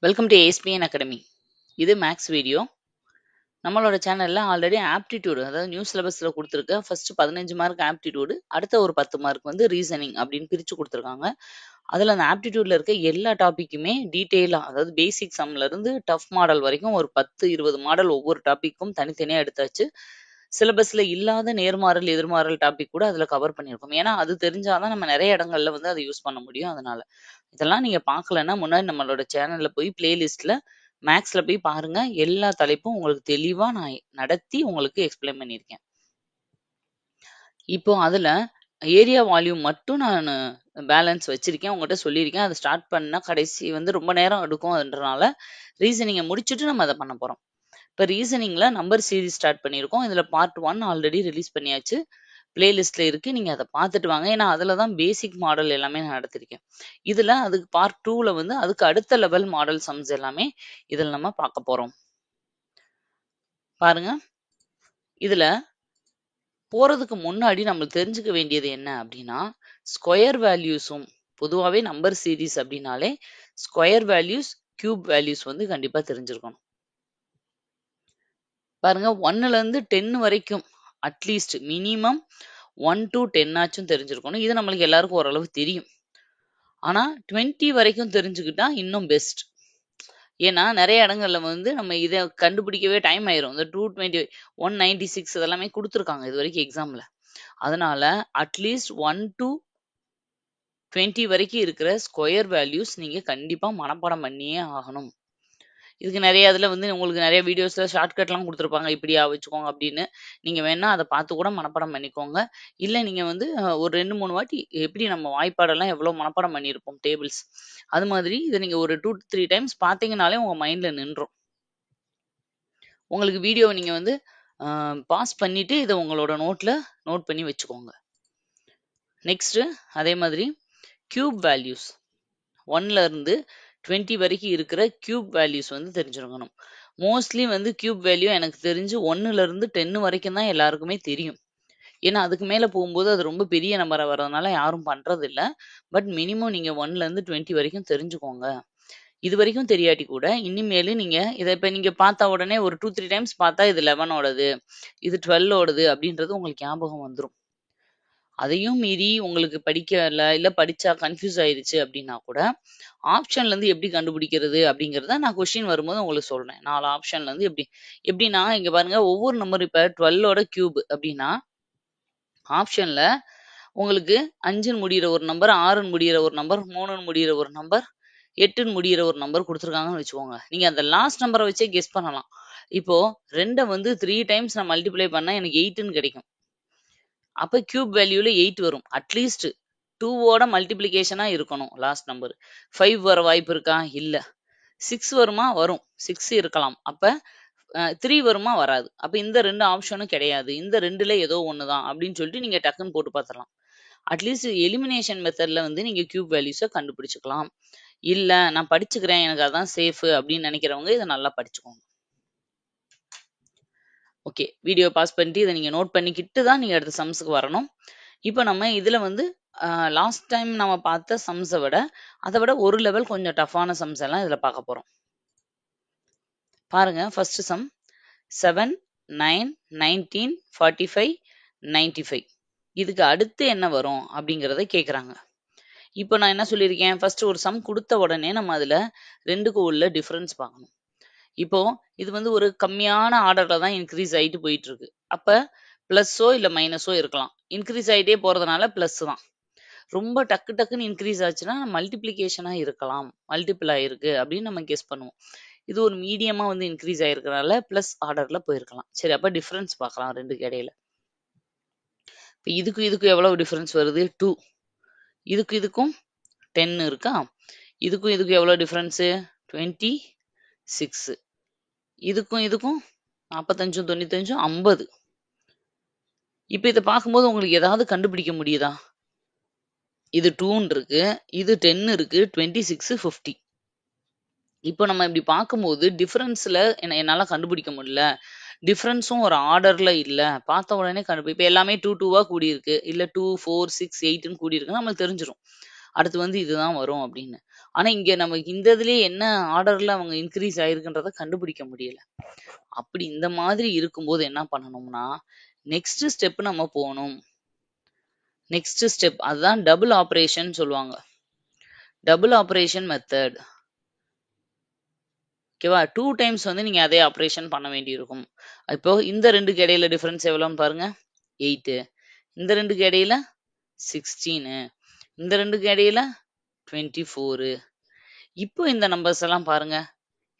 Welcome to ASPN academy. இது maths video. நம்மளோட சேனல்ல ஆல்ரெடி ஆப்டிடியூடு, அதாவது நியூ சிலபஸ்ல கொடுத்துருக்க ஃபர்ஸ்ட் 15 மார்க் ஆப்டிடியூடு, அடுத்த ஒரு 10 மார்க் வந்து ரீசனிங் அப்படின்னு பிரிச்சு கொடுத்துருக்காங்க. அதுல அந்த ஆப்டிடியூட்ல இருக்க எல்லா டாபிக்குமே டீட்டெயிலா, அதாவது பேசிக் சம்ல இருந்து டஃப் மாடல் வரைக்கும் ஒரு 10-20 மாடல் ஒவ்வொரு டாபிக்கும் தனித்தனியா எடுத்தாச்சு. சிலபஸ்ல இல்லாத நேர்மாறல் எதிர்மாறல் டாபிக் கூட அதுல கவர் பண்ணியிருக்கோம். ஏன்னா அது தெரிஞ்சாதான் நம்ம நிறைய இடங்கள்ல வந்து அதை யூஸ் பண்ண முடியும். அதனால இதெல்லாம் நீங்க பார்க்கலன்னா முன்னாடி நம்மளோட சேனல்ல போய் பிளேலிஸ்ட்ல மேக்ஸ்ல போய் பாருங்க. எல்லா தலைப்பும் உங்களுக்கு தெளிவா நான் நடத்தி உங்களுக்கு எக்ஸ்பிளைன் பண்ணியிருக்கேன். இப்போ அதுல ஏரியா வால்யூம் மட்டும் நான் பேலன்ஸ் வச்சிருக்கேன், உங்ககிட்ட சொல்லியிருக்கேன். அதை ஸ்டார்ட் பண்ணா கடைசி வந்து ரொம்ப நேரம் எடுக்கும்ன்றனால ரீசனிங்கை முடிச்சுட்டு நம்ம அதை பண்ண போறோம். இப்போ ரீசனிங்ல நம்பர் சீரிஸ் ஸ்டார்ட் பண்ணியிருக்கோம். இதுல பார்ட் 1 ஆல்ரெடி ரிலீஸ் பண்ணியாச்சு, பிளேலிஸ்ட்ல இருக்கு. நீங்க அதை பார்த்துட்டு வாங்க. ஏன்னா அதுல தான் பேசிக் மாடல் எல்லாமே நான் நடத்திருக்கேன். இதுல அதுக்கு பார்ட் 2ல வந்து அதுக்கு அடுத்த லெவல் மாடல் சம்ஸ் எல்லாமே இதுல நம்ம பார்க்க போறோம். பாருங்க, இதுல போறதுக்கு முன்னாடி நம்ம தெரிஞ்சுக்க வேண்டியது என்ன அப்படின்னா, ஸ்கொயர் வேல்யூஸும் பொதுவாகவே நம்பர் சீரிஸ் அப்படின்னாலே ஸ்கொயர் வேல்யூஸ், கியூப் வேல்யூஸ் வந்து கண்டிப்பா தெரிஞ்சிருக்கணும். பாருங்க, 1ல இருந்து 10 வரைக்கும் அட்லீஸ்ட் மினிமம் 1 to 10 ஆச்சும் தெரிஞ்சிருக்கணும். இது நம்மளுக்கு எல்லாருக்கும் ஓரளவு தெரியும். ஆனா 20 வரைக்கும் தெரிஞ்சுக்கிட்டா இன்னும் பெஸ்ட். ஏன்னா நிறைய இடங்கள்ல வந்து நம்ம இதை கண்டுபிடிக்கவே டைம் ஆயிரும். இந்த 220, 196 இதெல்லாமே கொடுத்துருக்காங்க இது வரைக்கும் எக்ஸாம்ல. அதனால அட்லீஸ்ட் 1 to 20 வரைக்கும் இருக்கிற ஸ்கொயர் வேல்யூஸ் நீங்க கண்டிப்பா மனப்பாடம் பண்ணியே ஆகணும். இதுக்கு நிறைய இதுல வந்து உங்களுக்கு நிறைய வீடியோஸ்ல ஷார்ட்கட்லாம் கொடுத்துருப்பாங்க, இப்படியா வச்சுக்கோங்க அப்படின்னு. நீங்க வேணா அதை பார்த்து கூட மனப்பாடம் பண்ணிக்கோங்க. இல்லை நீங்க வந்து ஒரு 2-3 வாட்டி எப்படி நம்ம வாய்ப்பாடெல்லாம் எவ்வளோ மனப்பாடம் பண்ணியிருப்போம் டேபிள்ஸ், அது மாதிரி இதை நீங்க ஒரு 2 to 3 டைம்ஸ் பார்த்தீங்கனாலே உங்க மைண்ட்ல நின்றும். உங்களுக்கு வீடியோவை நீங்க வந்து பாஸ் பண்ணிட்டு இதை உங்களோட நோட்ல நோட் பண்ணி வச்சுக்கோங்க. நெக்ஸ்ட் அதே மாதிரி கியூப் வேல்யூஸ் 1ல இருந்து 20 வரைக்கும் இருக்கிற கியூப் வேல்யூஸ் வந்து தெரிஞ்சிருக்கணும். மோஸ்ட்லி வந்து கியூப் வேல்யூ எனக்கு தெரிஞ்சு 1ல இருந்து 10 வரைக்கும் தான் எல்லாருக்குமே தெரியும். ஏன்னா அதுக்கு மேல போகும்போது அது ரொம்ப பெரிய நம்பரா வர்றதுனால யாரும் பண்றது இல்ல. பட் மினிமம் நீங்க 1ல இருந்து 20 வரைக்கும் தெரிஞ்சுக்கோங்க. இது வரைக்கும் தெரியாட்டி கூட இனிமேலு நீங்க இதை இப்ப நீங்க பார்த்த உடனே ஒரு 2-3 டைம்ஸ் பார்த்தா இது 11ஓடது, இது 12ஓடது அப்படின்றது உங்களுக்கு ஞாபகம் வந்துடும். அதையும் மீறி உங்களுக்கு படிக்கல, இல்ல படிச்சா கன்ஃபியூஸ் ஆயிருச்சு அப்படின்னா கூட ஆப்ஷன்ல இருந்து எப்படி கண்டுபிடிக்கிறது அப்படிங்கறத நான் கொஸ்டின் வரும்போது உங்களுக்கு சொல்றேன். 4 ஆப்ஷன்ல இருந்து எப்படின்னா இங்க பாருங்க, ஒவ்வொரு நம்பர் இப்ப 12ஓட கியூப் அப்படின்னா ஆப்ஷன்ல உங்களுக்கு 5ன்னு முடியிற ஒரு நம்பர், 6ன்னு முடியிற ஒரு நம்பர், 3ன்னு முடியிற ஒரு நம்பர், 8ன்னு முடியிற ஒரு நம்பர் கொடுத்துருக்காங்கன்னு வச்சுக்கோங்க. நீங்க அந்த லாஸ்ட் நம்பரை வச்சே கெஸ் பண்ணலாம். இப்போ 2 வந்து 3 டைம்ஸ் நான் மல்டிப்ளை பண்ணா எனக்கு 8ன்னு கிடைக்கும். அப்ப கியூப் வேல்யூல 8 வரும். அட்லீஸ்ட் 2ஓட மல்டிப்ளிகேஷனா இருக்கணும் லாஸ்ட் நம்பர். 5 வர வாய்ப்பு இருக்கா? இல்ல. 6 வருமா? வரும். 6 இருக்கலாம். அப்ப 3 வருமா? வராது. அப்ப இந்த 2 ஆப்ஷனும் கிடையாது. இந்த 2ல ஏதோ ஒண்ணுதான் அப்படின்னு சொல்லிட்டு நீங்க டக்குன்னு போட்டு பார்த்துடலாம். அட்லீஸ்ட் எலிமினேஷன் மெத்தட்ல வந்து நீங்க கியூப் வேல்யூஸை கண்டுபிடிச்சுக்கலாம். இல்ல நான் படிச்சுக்கிறேன், எனக்கு அதான் சேஃப் அப்படின்னு நினைக்கிறவங்க இதை நல்லா படிச்சுக்கோங்க. ஓகே, வீடியோ பாஸ் பண்ணிட்டு இதை நீங்க நோட் பண்ணிக்கிட்டு தான் நீங்க அடுத்த சம்ஸுக்கு வரணும். இப்போ நம்ம இதுல வந்து லாஸ்ட் டைம் நம்ம பார்த்த சம்ஸை விட அதை விட ஒரு லெவல் கொஞ்சம் டஃப்பான சம்ஸ் எல்லாம் இதுல பார்க்க போறோம். பாருங்க, ஃபர்ஸ்ட் சம் 7, 9, 19, 45, 95. இதுக்கு அடுத்து என்ன வரும் அப்படிங்கறத கேக்குறாங்க. இப்போ நான் என்ன சொல்லியிருக்கேன், ஃபர்ஸ்ட் ஒரு சம் கொடுத்த உடனே நம்ம அதுல 2க்கு உள்ள டிஃபரன்ஸ் பார்க்கணும். இப்போ இது வந்து ஒரு கம்மியான ஆர்டர்ல தான் இன்க்ரீஸ் ஆயிட்டு போயிட்டு இருக்கு. அப்ப பிளஸோ இல்ல மைனஸோ இருக்கலாம். இன்க்ரீஸ் ஆயிட்டே போறதுனால பிளஸ் தான். ரொம்ப டக்கு டக்குன்னு இன்க்ரீஸ் ஆச்சுன்னா மல்டிப்ளிகேஷனா இருக்கலாம், மல்டிபிள் ஆயிருக்கு அப்படின்னு நம்ம கெஸ் பண்ணுவோம். இது ஒரு மீடியமா வந்து இன்க்ரீஸ் ஆயிருக்கிறனால பிளஸ் ஆர்டர்ல போயிருக்கலாம். சரி, அப்ப டிஃபரன்ஸ் பார்க்கலாம் 2க்கு இடையில. இப்போ இதுக்கும் எவ்வளவு டிஃபரன்ஸ் வருது? 2. இதுக்கும் 10 இருக்கா? இதுக்கும் எவ்வளவு டிஃபரன்ஸ்? 26. இதுக்கும் 45, 95, 50. இப்ப இதை பார்க்கும்போது உங்களுக்கு ஏதாவது கண்டுபிடிக்க முடியுதா? இது 2 இருக்கு, இது 10 இருக்கு, 26, 50. இப்போ நம்ம இப்படி பார்க்கும்போது டிஃபரன்ஸ்ல என்னால கண்டுபிடிக்க முடியல. டிஃபரன்ஸும் ஒரு ஆர்டர்ல இல்ல. பார்த்த உடனே இப்ப எல்லாமே 2 2வா கூடி இருக்கு, இல்ல 2, 4, 6, 8ன்னு கூடி இருக்குன்னு நம்மளுக்கு தெரிஞ்சிடும். அடுத்து வந்து இதுதான் வரும் அப்படின்னு. ஆனா இங்க நமக்கு இந்த இதுலயே என்ன ஆர்டர்ல அவங்க இன்க்ரீஸ் ஆயிருக்குன்றத கண்டுபிடிக்க முடியல. அப்படி இந்த மாதிரி இருக்கும்போது என்ன பண்ணணும்னா, நெக்ஸ்ட் ஸ்டெப் நம்ம போணும். நெக்ஸ்ட் ஸ்டெப் அதுதான் டபுள் ஆபரேஷன் சொல்லுவாங்க. Double operation method. ஓகேவா? 2 டைம்ஸ் வந்து நீங்க அதே ஆபரேஷன் பண்ண வேண்டியிருக்கும். இப்போ இந்த 2க்கு இடையில டிஃபரன்ஸ் எவ்வளோன்னு பாருங்க. 8. இந்த 2க்கு இடையில 16. இந்த 2க்கு இடையில 24. இப்போ இந்த நம்பர்ஸ் எல்லாம் பாருங்க.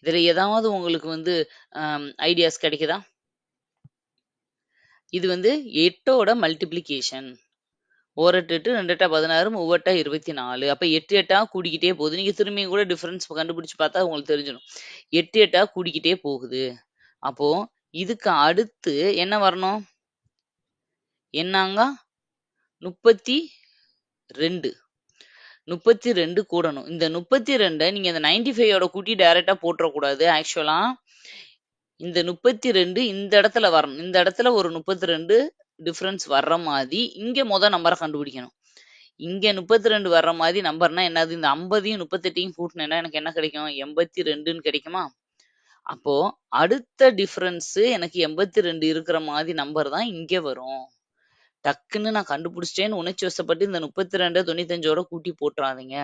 இதுல ஏதாவது உங்களுக்கு வந்து ஐடியாஸ் கிடைக்குதா? இது வந்து 8ஓட மல்டிப்ளிகேஷன். 1 8 8 2 8 16 3 8 24. அப்ப 8 8 கூடிக்கிட்டே போகுது. நீங்க திரும்பியும் கூட டிஃபரன்ஸ் கண்டுபிடிச்சு பார்த்தா உங்களுக்கு தெரிஞ்சிடும். 8 8 கூடிக்கிட்டே போகுது. அப்போ இதுக்கு அடுத்து என்ன வரணும்? என்னங்க 32. 32 கூடணும். இந்த 32 நீங்க இந்த 95ஓட கூட்டி டைரக்டா போட்டுறக்கூடாது. ஆக்சுவலா இந்த 32 இந்த இடத்துல வரணும். இந்த இடத்துல ஒரு 32 டிஃபரன்ஸ் வர்ற மாதிரி இங்க நம்பரை கண்டுபிடிக்கணும். இங்க 32 வர்ற மாதிரி நம்பர்னா என்னது? இந்த 50யும் 38யும் கூட்டினேன்னா எனக்கு என்ன கிடைக்கும்? 82ன்னு கிடைக்குமா? அப்போ அடுத்த டிஃபரன்ஸ் எனக்கு 82 இருக்கிற மாதிரி நம்பர் தான் இங்க வரும். டக்குன்னு நான் கண்டுபிடிச்சிட்டேன்னு உணர்ச்சி வசப்பட்டு இந்த 32 95ஓட கூட்டி போட்டுறாதீங்க.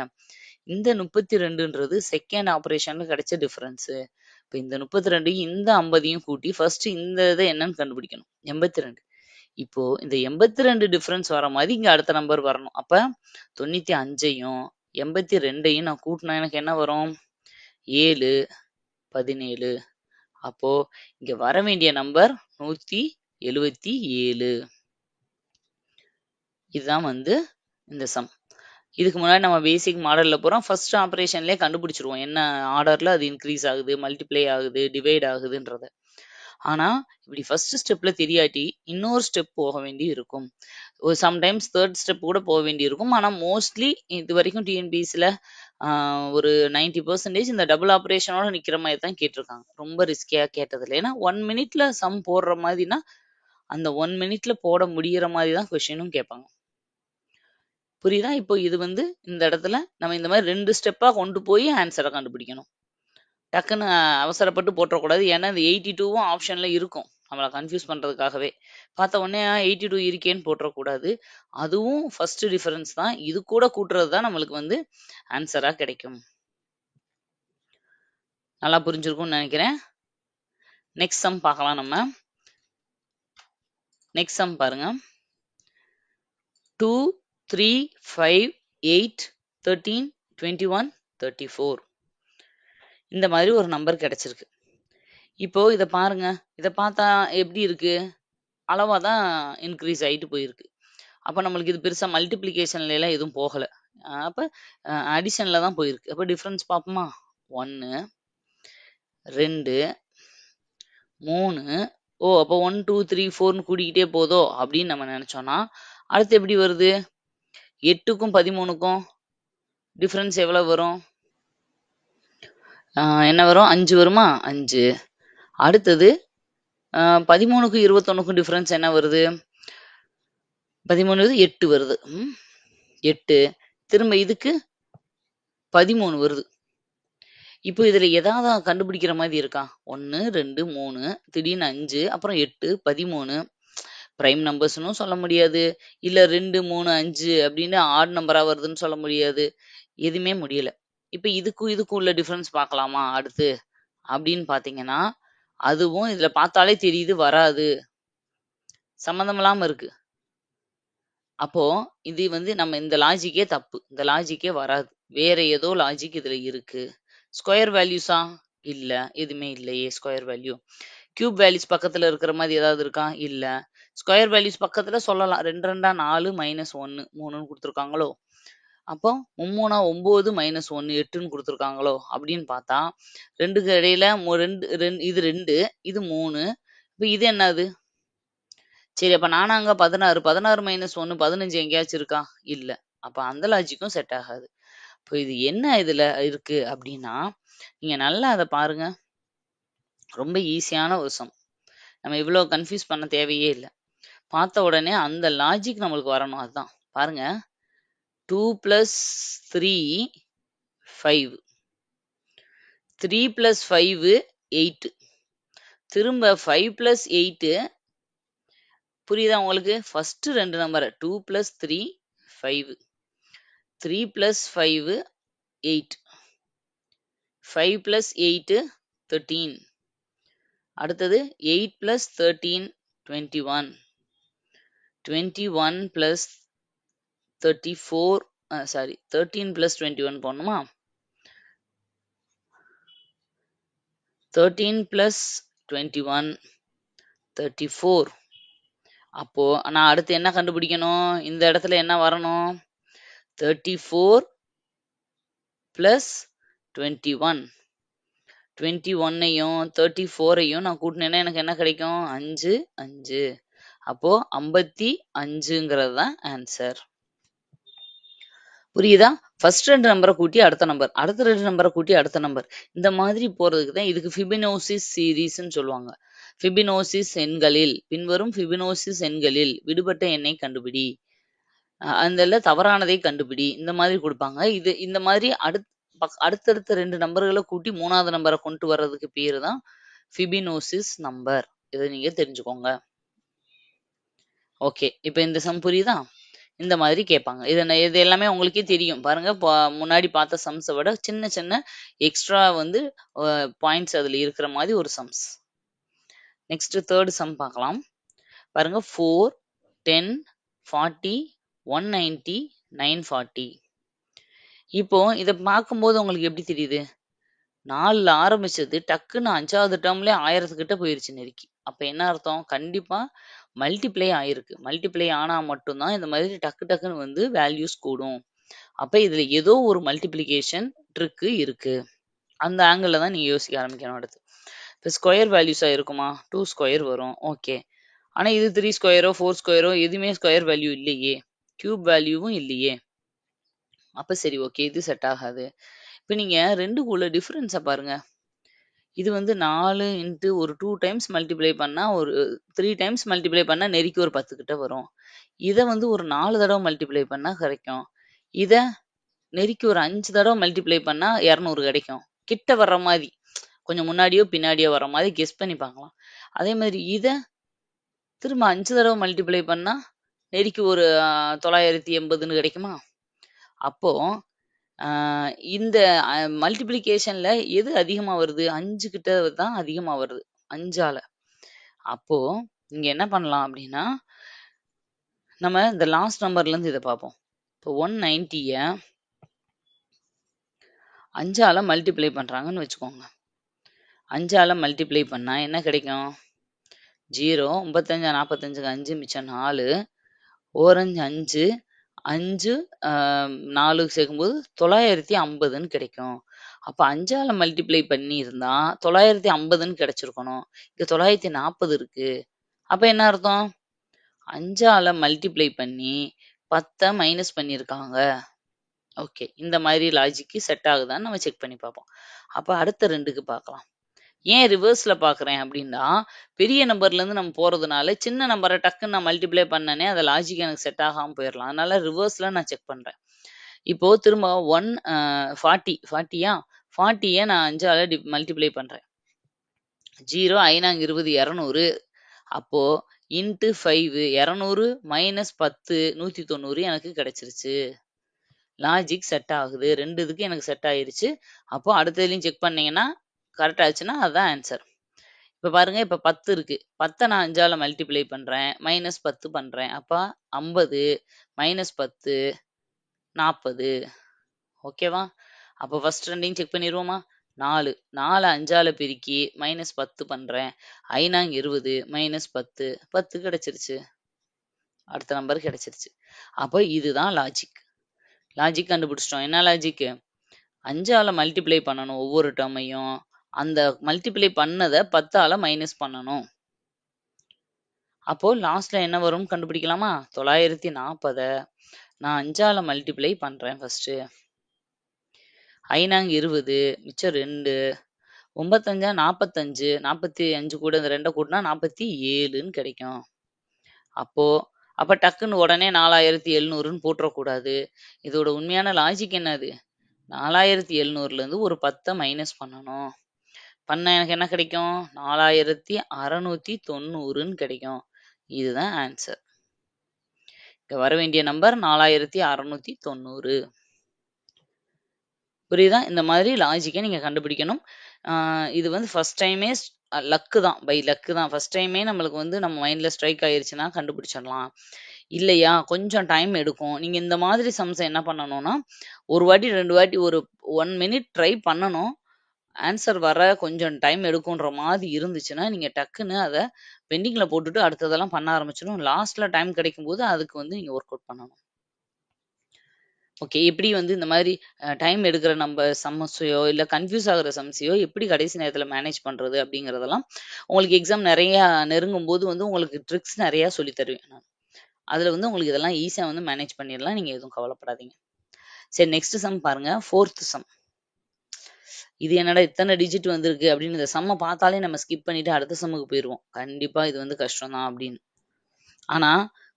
இந்த 32ன்றது செகண்ட் ஆபரேஷன்ல கிடைச்ச டிஃபரன்ஸ். இப்போ இந்த 32 இந்த 50யும் கூட்டி ஃபர்ஸ்ட் இந்த இதை என்னன்னு கண்டுபிடிக்கணும். 82. இப்போ இந்த 82 டிஃபரன்ஸ் வர மாதிரி இங்க அடுத்த நம்பர் வரணும். அப்ப 95யும் 82யும் நான் கூட்டினா எனக்கு என்ன வரும்? 7 17. அப்போ இங்க வர வேண்டிய நம்பர் 177. இதுதான் வந்து இந்த சம். இதுக்கு முன்னாடி நம்ம பேசிக் மாடல்ல போறோம். ஃபர்ஸ்ட் ஆபரேஷன்லயே கண்டுபிடிச்சிருவோம். என்ன ஆர்டர்ல அது இன்க்ரீஸ் ஆகுது, மல்டிப்ளை ஆகுது, டிவைட் ஆகுதுன்றத. ஆனா இப்படி ஃபர்ஸ்ட் ஸ்டெப்ல தெரியாட்டி இன்னொரு ஸ்டெப் போக வேண்டி இருக்கும். ஒரு சம்டைம்ஸ் தேர்ட் ஸ்டெப் கூட போக வேண்டி இருக்கும். ஆனா மோஸ்ட்லி இது வரைக்கும் டிஎன்பிஎஸ்சில ஒரு 90% இந்த டபுள் ஆபரேஷனோட நிக்கிற மாதிரி தான் கேட்டிருக்காங்க. ரொம்ப ரிஸ்கியா கேட்டதில்லை. ஏன்னா 1 மினிட்ல சம் போடுற மாதிரினா அந்த 1 மினிட்ல போட முடியற மாதிரி தான் கொஸ்டினும் கேட்பாங்க. புரியுதா? இப்போ இது வந்து இந்த இடத்துல நம்ம இந்த மாதிரி 2 ஸ்டெப்பா கொண்டு போய் ஆன்சரை கண்டுபிடிக்கணும். டக்குன்னு அவசரப்பட்டு போட்டுறக்கூடாது. ஏன்னா இந்த 82வும் ஆப்ஷன்ல இருக்கும். நம்மளை கன்ஃபியூஸ் பண்றதுக்காகவே. பார்த்த உடனே 82 இருக்கேன்னு போட்டுறக்கூடாது. அதுவும் ஃபர்ஸ்ட் டிஃபரன்ஸ் தான். இது கூட கூட்டுறது தான் நம்மளுக்கு வந்து ஆன்சரா கிடைக்கும். நல்லா புரிஞ்சிருக்கும்னு நினைக்கிறேன். நெக்ஸ்ட் சம் பார்க்கலாம் நம்ம. நெக்ஸ்ட் சம் பாருங்க. 2 3 5 8 13 21 34. இந்த மாதிரி ஒரு நம்பர் கிடைச்சிருக்கு. இப்போ இதை பாருங்க. இதை பார்த்தா எப்படி இருக்கு? அளவா தான் இன்க்ரீஸ் ஆயிட்டு போயிருக்கு. அப்ப நம்மளுக்கு இது பெருசா மல்டிப்ளிகேஷன்ல எல்லாம் எதுவும் போகல. அப்ப அடிஷன்ல தான் போயிருக்கு. அப்ப டிஃபரன்ஸ் பார்ப்போமா? 1 2 3. ஓ அப்போ 1 2 3 4ன்னு கூடிக்கிட்டே போதோ அப்படின்னு நம்ம நினைச்சோம்னா அடுத்து எப்படி வருது? 8க்கும் 13க்கும் டிஃபரன்ஸ் எவ்வளவு வரும்? என்ன வரும்? 5 வருமா? 5. அடுத்தது 13க்கும் 21க்கும் டிஃபரன்ஸ் என்ன வருது? 13 8 வருது. 8. திரும்ப இதுக்கு 13 வருது. இப்போ இதுல ஏதாவது கண்டுபிடிக்கிற மாதிரி இருக்கா? 1 2 3 திடீர்னு 5 அப்புறம் 8 13. பிரைம் நம்பர்ஸ்னும் சொல்ல முடியாது. இல்ல 2 3 5 அப்படின்னு ஆட் நம்பரா வருதுன்னு சொல்ல முடியாது. எதுவுமே முடியல. இப்ப இதுக்கும் உள்ள டிஃபரன்ஸ் பார்க்கலாமா அடுத்து அப்படின்னு பாத்தீங்கன்னா அதுவும் இதுல பார்த்தாலே தெரியுது வராது. சம்மந்தம் இல்லாம இருக்கு. அப்போ இது வந்து நம்ம இந்த லாஜிக்கே தப்பு. இந்த லாஜிக்கே வராது. வேற ஏதோ லாஜிக் இதுல இருக்கு. ஸ்கொயர் வேல்யூஸா? இல்ல. எதுவுமே இல்லையே ஸ்கொயர் வேல்யூ. கியூப் வேல்யூஸ் பக்கத்துல இருக்கிற மாதிரி ஏதாவது இருக்கா? இல்ல. ஸ்கொயர் வேல்யூஸ் பக்கத்துல சொல்லலாம். 2 2 4 -1 3ன்னு கொடுத்துருக்காங்களோ? அப்போ 3 9 -1 8ன்னு கொடுத்துருக்காங்களோ? அப்படின்னு பார்த்தா 2க்கு இடையில இது 2 இது 3. இப்போ இது என்னது? சரி அப்ப நானாங்க 16 16 -1 15 எங்கேயாச்சும் இருக்கா? இல்ல. அப்ப அந்த லாஜிக்கும் செட் ஆகாது. இப்போ இது என்ன இதுல இருக்கு அப்படின்னா நீங்க நல்லா அதை பாருங்க. ரொம்ப ஈஸியான ஒரு சம். நம்ம இவ்வளவு கன்ஃபியூஸ் பண்ண தேவையே இல்லை. பார்த்த உடனே அந்த லாஜிக் நம்மளுக்கு வரணும். அதுதான் பாருங்க. 2 + 3 5. 3 plus 5 8. திரும்ப 5 plus 8 புரியுதா உங்களுக்கு? ஃபர்ஸ்ட் ரெண்டு நம்பர் 2 plus 3 5. 3 plus 5 8. 5 plus 8 13. அடுத்தது 8 plus 13 21. 21 plus 34 13 plus 21 போடணுமா? 13 plus 21 34. அப்போ நான் அடுத்து என்ன கண்டுபிடிக்கணும்? இந்த இடத்துல என்ன வரணும்? 34 plus 21. 21ஐயும் 34ஐயும் நான் கூட்டினேன்னா எனக்கு என்ன கிடைக்கும்? 5 5. அப்போ 55ங்கிறது தான் ஆன்சர். புரியுதா? ஃபர்ஸ்ட் ரெண்டு நம்பரை கூட்டி அடுத்த நம்பர், அடுத்த ரெண்டு நம்பரை கூட்டி அடுத்த நம்பர், இந்த மாதிரி போறதுக்கு தான் இதுக்கு ஃபிபனோசிஸ் சீரீஸ்ன்னு சொல்லுவாங்க. ஃபிபனோசிஸ் எண்களில் பின்வரும் ஃபிபனோசிஸ் எண்களில் விடுபட்ட எண்ணை கண்டுபிடி, அந்த தவறானதை கண்டுபிடி, இந்த மாதிரி கொடுப்பாங்க. இது இந்த மாதிரி அடுத்தடுத்த ரெண்டு நம்பர்களை கூட்டி மூணாவது நம்பரை கொண்டு வர்றதுக்கு பேரு தான் ஃபிபனோசிஸ் நம்பர். இதை நீங்க தெரிஞ்சுக்கோங்க. ஓகே, இப்போ இந்த சம் புரியுதா? இந்த மாதிரி கேட்பாங்க. இது எல்லாமே உங்களுக்கே தெரியும் பாருங்க. முன்னாடி பார்த்த சம்ஸை விட சின்ன சின்ன எக்ஸ்ட்ரா வந்து பாயிண்ட்ஸ் அதுல இருக்கிற மாதிரி ஒரு சம்ஸ். நெக்ஸ்ட் தேர்ட் சம் பார்க்கலாம் பாருங்க. 4 10 40 190 940. இப்போ இதை பார்க்கும்போது உங்களுக்கு எப்படி தெரியுது? 4ல் ஆரம்பிச்சது டக்குன்னு 5வது டேர்ம்ல 1000 கிட்ட போயிருச்சு நெருக்கி. அப்ப என்ன அர்த்தம்? கண்டிப்பா மல்டிப்ளை ஆயிருக்கு. மல்டிப்ளை ஆனா மட்டும்தான் இந்த மாதிரி டக்கு டக்குன்னு வந்து வேல்யூஸ் கூடும். அப்ப இதுல ஏதோ ஒரு மல்டிப்ளிகேஷன் ட்ரிக்கு இருக்கு. அந்த ஆங்கிள் தான் நீங்க யோசிக்க ஆரம்பிக்கணும். அடுத்து இப்போ ஸ்கொயர் வேல்யூஸா இருக்குமா? 2 ஸ்கொயர் வரும். ஓகே, ஆனா இது 3 ஸ்கொயரோ 4 ஸ்கொயரோ எதுவுமே ஸ்கொயர் வேல்யூ இல்லையே, கியூப் வேல்யூவும் இல்லையே. அப்ப சரி, ஓகே, இது செட் ஆகாது. இப்போ நீங்க ரெண்டுக்குள்ள டிஃபரன்ஸை பாருங்க. இது வந்து 4 இன்ட்டு ஒரு 2 டைம்ஸ் மல்டிப்ளை பண்ணா ஒரு 3 டைம்ஸ் மல்டிப்ளை பண்ணா நெருக்கி ஒரு 10 கிட்ட வரும். இதை வந்து ஒரு 4 தடவை மல்டிப்ளை பண்ணா கிடைக்கும். இதை நெருக்கி ஒரு 5 தடவை மல்டிப்ளை பண்ணா 200 கிடைக்கும். கிட்ட வர்ற மாதிரி, கொஞ்சம் முன்னாடியோ பின்னாடியோ வர்ற மாதிரி கெஸ் பண்ணி பார்க்கலாம். அதே மாதிரி இதை திரும்ப 5 தடவை மல்டிப்ளை பண்ணா நெருக்கி ஒரு 980ன்னு கிடைக்குமா? அப்போ இந்த மல்டிப்ளிகேஷன்ல எது அதிகமா வருது? 5 கிட்ட தான் அதிகமா வருது, 5ஆல. அப்போ இங்க என்ன பண்ணலாம் அப்படின்னா, நம்ம இந்த லாஸ்ட் நம்பர்ல இருந்து இதை பார்ப்போம். இப்போ 190 5ஆல மல்டிப்ளை பண்றாங்கன்னு வச்சுக்கோங்க. 5ஆல மல்டிப்ளை பண்ணா என்ன கிடைக்கும்? 0 95 45க்கு 5 மிச்சம் 4 ஓரஞ்சு 5 5 4 சேர்க்கும்போது 950ன்னு கிடைக்கும். அப்ப 5ஆல மல்டிப்ளை பண்ணி இருந்தா 950ன்னு கிடைச்சிருக்கணும். இங்க 940 இருக்கு. அப்ப என்ன அர்த்தம்? 5ஆல மல்டிப்ளை பண்ணி 10 மைனஸ் பண்ணியிருக்காங்க. ஓகே, இந்த மாதிரி லாஜிக்கு செட் ஆகுதான்னு நம்ம செக் பண்ணி பார்ப்போம். அப்ப அடுத்த ரெண்டுக்கு பார்க்கலாம். ஏன் ரிவர்ஸ்ல பாக்குறேன் அப்படின்னா, பெரிய நம்பர்ல இருந்து நம்ம போறதுனால சின்ன நம்பரை டக்குன்னு நான் மல்டிப்ளை பண்ணனே அந்த லாஜிக் எனக்கு செட் ஆகாம போயிடலாம். அதனால ரிவர்ஸ்ல நான் செக் பண்றேன். இப்போ திரும்ப 40 நான் 5ஆல மல்டிப்ளை பண்றேன். 0 5 20 200. அப்போ இன்ட்டு 5 200 மைனஸ் 10 190 எனக்கு கிடைச்சிருச்சு. லாஜிக் செட் ஆகுது. ரெண்டு இதுக்கு எனக்கு செட் ஆயிருச்சு. அப்போ அடுத்ததுலையும் செக் பண்ணீங்கன்னா கரெக்ட் ஆச்சுன்னா அதுதான் ஆன்சர். இப்போ பாருங்க, இப்போ 10 இருக்கு. 10 நான் 5ஆல மல்டிப்ளை பண்றேன், மைனஸ் 10 பண்றேன். அப்ப 50 மைனஸ் 10 40. ஓகேவா? அப்போ ஃபர்ஸ்ட் ரெண்டையும் செக் பண்ணிடுவோமா? 4 5ஆல பெருக்கி மைனஸ் 10 பண்றேன். 5 20 மைனஸ் 10 10 கிடைச்சிருச்சு. அடுத்த நம்பர் கிடைச்சிருச்சு. அப்போ இதுதான் லாஜிக். லாஜிக் கண்டுபிடிச்சிட்டோம். என்ன லாஜிக்? 5ஆல மல்டிப்ளை பண்ணணும் ஒவ்வொரு டேர்மையும். அந்த மல்டிப்ளை பண்ணதை 10ஆல மைனஸ் பண்ணணும். அப்போ லாஸ்ட்ல என்ன வரும் கண்டுபிடிக்கலாமா? 940 நான் 5ஆல மல்டிப்ளை பண்றேன் ஃபர்ஸ்ட். 5 20 மிச்சம் 2 95 45 45 கூட இந்த 2 கூட்டினா 47ன்னு கிடைக்கும். அப்ப டக்குன்னு உடனே 4700ன்னு போட்டுறக்கூடாது. இதோட உண்மையான லாஜிக் என்னது? 4700லேருந்து ஒரு 10 மைனஸ் பண்ணணும். பண்ண எனக்கு என்ன கிடைக்கும்? 4690ன்னு கிடைக்கும். இதுதான் ஆன்சர். இங்க வர வேண்டிய நம்பர் 4690. புரியுதா? இந்த மாதிரி லாஜிக்க நீங்க கண்டுபிடிக்கணும். இது வந்து ஃபர்ஸ்ட் டைமே லக்கு தான். பை லக்கு தான். ஃபர்ஸ்ட் டைமே நம்மளுக்கு வந்து நம்ம மைண்ட்ல ஸ்ட்ரைக் ஆயிருச்சுன்னா கண்டுபிடிச்சிடலாம். இல்லையா, கொஞ்சம் டைம் எடுக்கும். நீங்க இந்த மாதிரி சம்ஸ என்ன பண்ணணும்னா, ஒரு வாட்டி 2 வாட்டி ஒரு 1 மினிட் ட்ரை பண்ணணும். ஆன்சர் வர கொஞ்சம் டைம் எடுக்குன்ற மாதிரி இருந்துச்சுன்னா, நீங்க டக்குன்னு அத பெண்டிங்ல போட்டுட்டு அடுத்ததெல்லாம் பண்ண ஆரம்பிச்சிடணும். லாஸ்ட்ல டைம் கிடைக்கும்போது அதுக்கு வந்து நீங்க ஒர்க் அவுட் பண்ணணும். ஓகே. எப்படி வந்து இந்த மாதிரி டைம் எடுக்கிற சம்ஸையோ, இல்ல கன்ஃப்யூஸ் ஆகுற சம்ஸையோ எப்படி கடைசி நேரத்தில மேனேஜ் பண்றது அப்படிங்கிறதெல்லாம், உங்களுக்கு எக்ஸாம் நெறையா நெருங்கும்போது வந்து உங்களுக்கு ட்ரிக்ஸ் நெறையா சொல்லி தருவேன் நான். அதுல வந்து உங்களுக்கு இதெல்லாம் ஈஸியா வந்து மேனேஜ் பண்ணிடலாம். நீங்க எதுவும் கவலைப்படாதீங்க. சரி, நெக்ஸ்ட் சம் பாருங்க. 4th some. இது என்னடா இத்தனை டிஜிட் வந்திருக்கு அப்படின்னு இந்த சம்ம பார்த்தாலே நம்ம ஸ்கிப் பண்ணிட்டு அடுத்த சம்முக்கு போயிருவோம். கண்டிப்பா இது வந்து கஷ்டம் தான் அப்படின்னு. ஆனா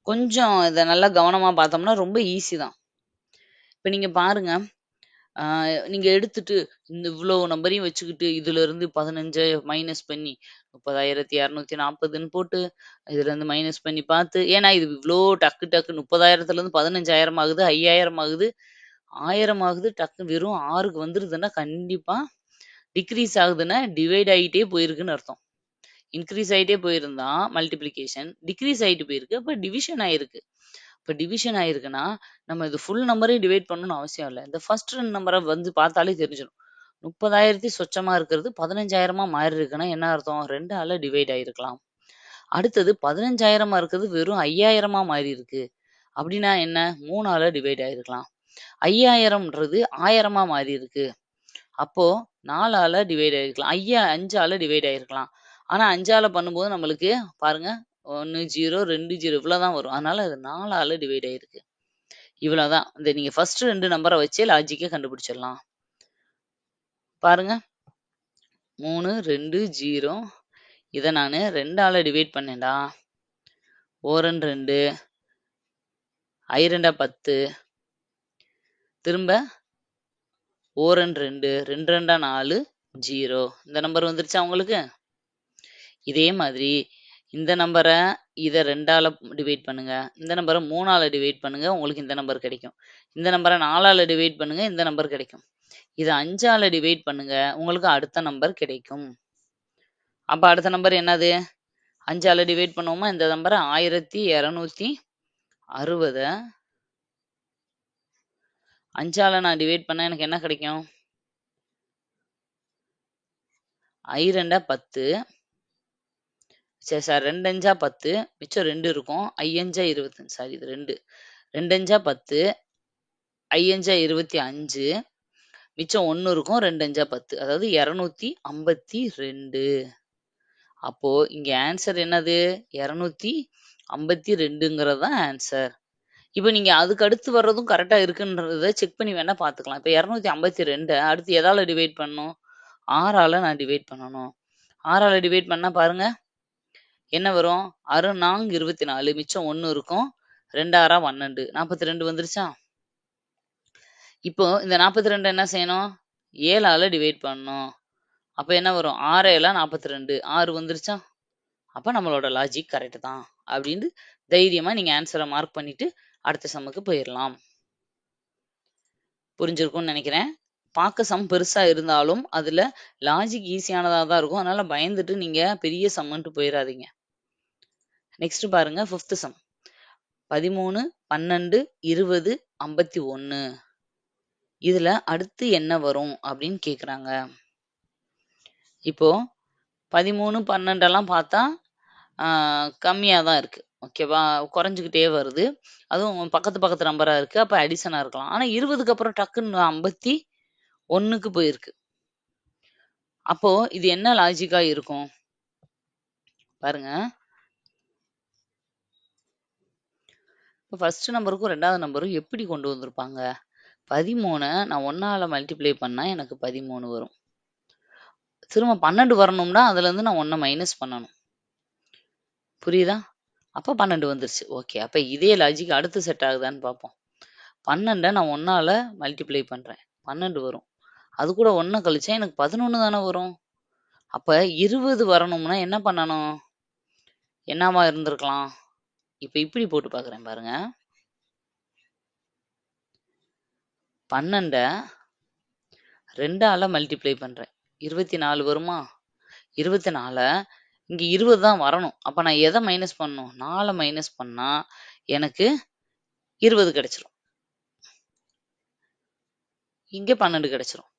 கொஞ்சம் இத நல்லா கவனமா பார்த்தோம்னா ரொம்ப ஈஸி தான். இப்ப நீங்க பாருங்க. நீங்க எடுத்துட்டு இந்த இவ்ளோ நம்பரையும் வச்சுக்கிட்டு இதுல இருந்து 15 மைனஸ் பண்ணி 30,240ன்னு போட்டு இதுல இருந்து மைனஸ் பண்ணி பார்த்து, ஏன்னா இது இவ்ளோ டக்கு டக்கு 30,000த்துல இருந்து 15,000 ஆகுது, 5,000 ஆகுது, 1000 ஆகுது, டக்கு வெறும் 6க்கு வந்துருதுன்னா கண்டிப்பா டிக்ரீஸ் ஆகுதுன்னா டிவைட் ஆயிட்டே போயிருக்குன்னு அர்த்தம். இன்க்ரீஸ் ஆயிட்டே போயிருந்தா மல்டிப்ளிகேஷன், டிக்ரீஸ் ஆயிட்டு போயிருக்கு. அப்ப டிவிஷன் ஆயிருக்கு. இப்ப டிவிஷன் ஆயிருக்குன்னா, நம்ம இது ஃபுல் நம்பரையும் டிவைட் பண்ணணும்னு அவசியம் இல்ல. இந்த ஃபர்ஸ்ட் 2 நம்பர வந்து பார்த்தாலே தெரிஞ்சிரும். 30,000 சொச்சமா இருக்கிறது 15,000 மாறி இருக்குன்னா என்ன அர்த்தம்? 2ஆல டிவைட் ஆயிருக்கலாம். அடுத்தது 15,000 இருக்கிறது வெறும் 5,000 மாறி இருக்கு. அப்படின்னா என்ன? 3ஆல டிவைட் ஆயிருக்கலாம். 5,000ன்றது 1000 மாறி இருக்கு. அப்போ 4ஆல டிவைட் ஆயிருக்கலாம். 5ஆல டிவைட் ஆயிருக்கலாம். ஆனா 5ஆல பண்ணும்போது நம்மளுக்கு பாருங்க 1, 0, 2, 0 இவ்வளவுதான் வரும். அதனால அது 4ஆல டிவைட் ஆயிருக்கு. இவ்வளவுதான். இந்த நீங்க ஃபர்ஸ்ட் 2 நம்பர வச்சே லாஜிக்க கண்டுபிடிச்சிடலாம். பாருங்க. 3, 2, 0 இத நானு 2ஆல டிவைட் பண்ணேன்டா. 4 2 I 2 10 திரும்ப 4 2 2 2 4 0 இந்த நம்பர் வந்துருச்சா உங்களுக்கு? இதே மாதிரி இந்த நம்பர இத 2ஆல டிவைட் பண்ணுங்க. இந்த நம்பர 3ஆல டிவைட் பண்ணுங்க. உங்களுக்கு இந்த நம்பர் கிடைக்கும். இந்த நம்பர 4ஆல டிவைட் பண்ணுங்க. இந்த நம்பர் கிடைக்கும். இத 5ஆல டிவைட் பண்ணுங்க. உங்களுக்கு அடுத்த நம்பர் கிடைக்கும். அப்ப அடுத்த நம்பர் என்னது? 5ஆல டிவைட் பண்ணுவோமா? இந்த நம்பர 1260 5ஆல நான் டிவைட் பண்ணா எனக்கு என்ன கிடைக்கும்? I 2 10 சரி சார் 2 5 10 மிச்சம் 2 இருக்கும். I 5 25 சாரி இது 2 2 5 10 I 5 25 மிச்சம் 1 இருக்கும். 2 5 10 அதாவது 252. அப்போ இங்க ஆன்சர் என்னது? 252ங்கிறது தான் ஆன்சர். இப்ப நீங்க அதுக்கு அடுத்து வர்றதும் கரெக்ட்டா இருக்குன்றத செக் பண்ணி வேணா பார்த்துக்கலாம். இப்ப 252 அடுத்து எதால டிவைட் பண்ணணும்? 6ஆல நான் டிவைட் பண்ணணும். 6ஆல டிவைட் பண்ணா பாருங்க. என்ன வரும்? 6 4 24 மிச்சம் 1 இருக்கும். 2 6 12 42 வந்துருச்சா? இப்போ இந்த 42 என்ன செய்யணும்? 7ஆல டிவைட் பண்ணணும். அப்ப என்ன வரும்? 6 7 42 6 வந்துருச்சா? அப்ப நம்மளோட லாஜிக் கரெக்ட் தான். அப்படின்னு தைரியமா நீங்க ஆன்சர மார்க் பண்ணிட்டு அடுத்த சம்முக்கு போயிரலாம். புரிஞ்சிருக்கும்னு நினைக்கிறேன். பார்க்க சம் பெருசா இருந்தாலும் அதுல லாஜிக் ஈஸியானதா தான் இருக்கும். அதனால பயந்துட்டு நீங்க பெரிய சம்முன்ட்டு போயிராதீங்க. நெக்ஸ்ட் பாருங்க 5th சம். 13, 12, 20, 51 இதுல அடுத்து என்ன வரும் அப்படின்னு கேக்குறாங்க. இப்போ 13, 12 எல்லாம் பார்த்தா கம்மியா தான் இருக்கு. ஓகேவா? குறைஞ்சுக்கிட்டே வருது. அதுவும் பக்கத்து பக்கத்து நம்பரா இருக்கு. அப்ப அடிஷனா இருக்கலாம். ஆனா 20க்கு அப்புறம் டக்குன்னு 51க்கு போயிருக்கு. அப்போ இது என்ன லாஜிக்கா இருக்கும்? பாருங்க. இப்போ ஃபர்ஸ்ட் நம்பருக்கும் 2வது நம்பரும் எப்படி கொண்டு வந்திருப்பாங்க? 13 நான் 1ஆல மல்டிப்ளை பண்ணா எனக்கு 13 வரும். திரும்ப 12 வரணும்னா அதுல இருந்து நான் 1 மைனஸ் பண்ணணும். புரியுதா? அப்ப 12 வந்துருச்சு. ஓகே. அப்ப இதே லாஜிக் அடுத்து செட் ஆகுதான்னு பார்ப்போம். 12 நான் 1ஆல மல்டிப்ளை பண்றேன். 12 வரும். அது கூட 1 கழிச்சா எனக்கு 11 தானே வரும். அப்ப 20 வரணும்னா என்ன பண்ணணும்? என்னவா இருந்திருக்கலாம்? இப்ப இப்படி போட்டு பார்க்குறேன் பாருங்க. 12 2ஆல மல்டிப்ளை பண்றேன். 24 வருமா? 24 இங்க 20 தான் வரணும். அப்ப நான் எத மைனஸ் பண்ணணும்? 4 மைனஸ் பண்ணா எனக்கு 20 கிடைச்சிரும். இங்க 12 கிடைச்சிரும்.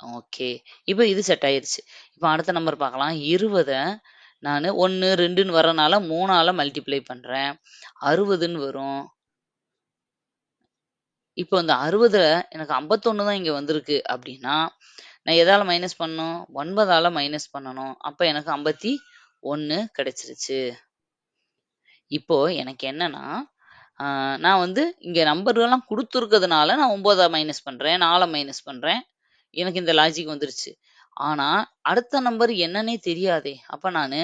ஓகே. இப்ப இது செட் ஆயிருச்சு. இப்ப அடுத்த நம்பர் பார்க்கலாம். 20 நானு 1, 2ன்னு வரனால 3ஆல மல்டிப்ளை பண்றேன். 60ன்னு வரும். இப்போ இந்த 60ல எனக்கு 51 தான் இங்க வந்திருக்கு அப்படின்னா, நான் எதால மைனஸ் பண்ணணும்? 9ஆல மைனஸ் பண்ணணும். அப்ப எனக்கு 51 கிடைச்சிருச்சு. இப்போ எனக்கு என்னன்னா, நான் வந்து இங்க நம்பர்கள்லாம் குடுத்துருக்கிறதுனால நான் 9 மைனஸ் பண்றேன். 4 மைனஸ் பண்றேன். எனக்கு இந்த லாஜிக் வந்துருச்சு. ஆனா, அடுத்த நம்பர் என்னன்னே தெரியாதே! அப்ப நானு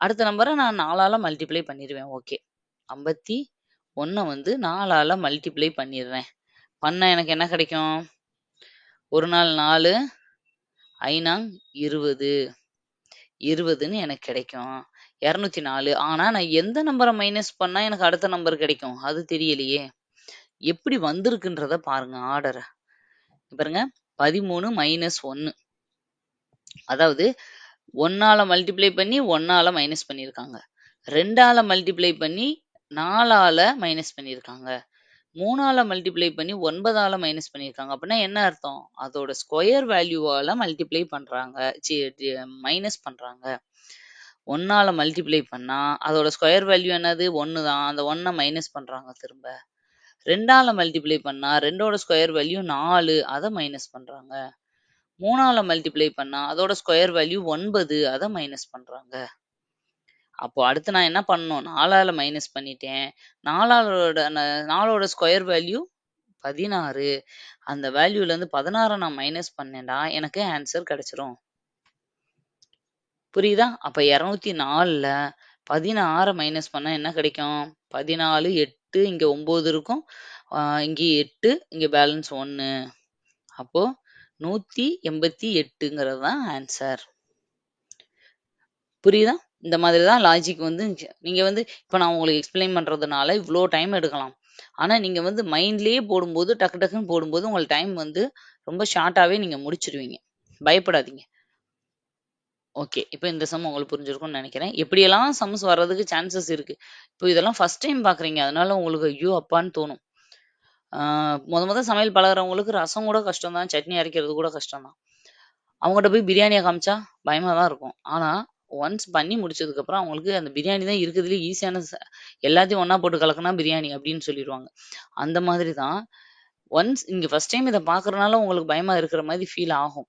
அடுத்த நம்பர நான் 4ஆல மல்டிப்ளை பண்ணிருவேன். ஓகே. 51 வந்து 4ஆல மல்டிப்ளை பண்ணிர்றேன். பண்ணா எனக்கு என்ன கிடைக்கும்? 1 நாள் 4, 5 20. 20ன்னு எனக்கு கிடைக்கும். 204. ஆனா, நான் எந்த நம்பர மைனஸ் பண்ணா எனக்கு அடுத்த நம்பர் கிடைக்கும்? அது தெரியலையே! எப்படி வந்திருக்குன்றத பாருங்க ஆர்டர. பாருங்க 13 மைனஸ் 1. அதாவது 1ஆல மல்டிப்ளை பண்ணி 1ஆல மைனஸ் பண்ணியிருக்காங்க. 2ஆல மல்டிப்ளை பண்ணி 4ஆல மைனஸ் பண்ணியிருக்காங்க. 3ஆல மல்டிப்ளை பண்ணி 9ஆல மைனஸ் பண்ணியிருக்காங்க. அப்படின்னா என்ன அர்த்தம்? அதோட ஸ்கொயர் வேல்யூவால மல்டிப்ளை பண்றாங்க. மைனஸ் பண்றாங்க. 1ஆல மல்டிப்ளை பண்ணா அதோட ஸ்கொயர் வேல்யூ என்னது? 1 தான். அந்த 1 மைனஸ் பண்றாங்க திரும்ப. 2ஆல மல்டிப்ளை பண்ணா 2ஓட ஸ்கொயர் வேல்யூ 4 அத மைனஸ் பண்றாங்க. 3ஆல மல்டிப்ளை பண்ணா அதோட ஸ்கொயர் வேல்யூ 9 அத மைனஸ் பண்றாங்க. அப்போ அடுத்து நான் என்ன பண்ணணும்? 4ஆல மைனஸ் பண்ணிட்டேன். 4ஓட ஸ்கொயர் வேல்யூ 16. அந்த வேல்யூலேருந்து 16 நான் மைனஸ் பண்ணேன்டா, எனக்கு ஆன்சர் கிடைச்சிரும். புரியுதா? அப்ப 204ல 16 மைனஸ் பண்ணா என்ன கிடைக்கும்? 14, 8 இங்க 9 இருக்கும். இங்க 8 இங்க பேலன்ஸ் 1. அப்போ 188ங்கிறது தான் ஆன்சர். புரியுதா? இந்த மாதிரி தான் லாஜிக் வந்து நீங்க வந்து இப்ப நான் உங்களுக்கு எக்ஸ்பிளைன் பண்றதுனால இவ்ளோ டைம் எடுக்கலாம். ஆனா நீங்க வந்து மைண்ட்லயே போடும்போது டக்கு டக்குன்னு போடும்போது உங்களுக்கு டைம் வந்து ரொம்ப ஷார்ட்டாவே நீங்க முடிச்சிருவீங்க. பயப்படாதீங்க. ஓகே. இப்ப இந்த சம் உங்களுக்கு புரிஞ்சிருக்கும்னு நெனைக்கிறேன். எப்படியெல்லாம் சம்ஸ் வர்றதுக்கு சான்சஸ் இருக்கு. இப்போ இதெல்லாம் ஃபர்ஸ்ட் டைம் பார்க்குறீங்க. அதனால உங்களுக்கு ஐயோ! அப்பான்னு தோணும். ஆ மொத சமையல் பழகுறவங்களுக்கு ரசம் கூட கஷ்டம் தான். சட்னி அரைக்கிறது கூட கஷ்டம் தான். அவங்கட்ட போய் பிரியாணிய காமிச்சா பயமா தான் இருக்கும். ஆனா, ஒன்ஸ் பண்ணி முடிச்சதுக்கப்புறம் அவங்களுக்கு அந்த பிரியாணி தான் இருக்கிறதுலயே ஈஸியான எல்லாத்தையும் ஒண்ணா போட்டு கலக்குனா பிரியாணி அப்படின்னு சொல்லிருவாங்க. அந்த மாதிரி தான் ஒன்ஸ் நீங்க ஃபர்ஸ்ட் டைம் இத பார்க்கறனால உங்களுக்கு பயமா இருக்கிற மாரி ஃபீல் ஆகும்.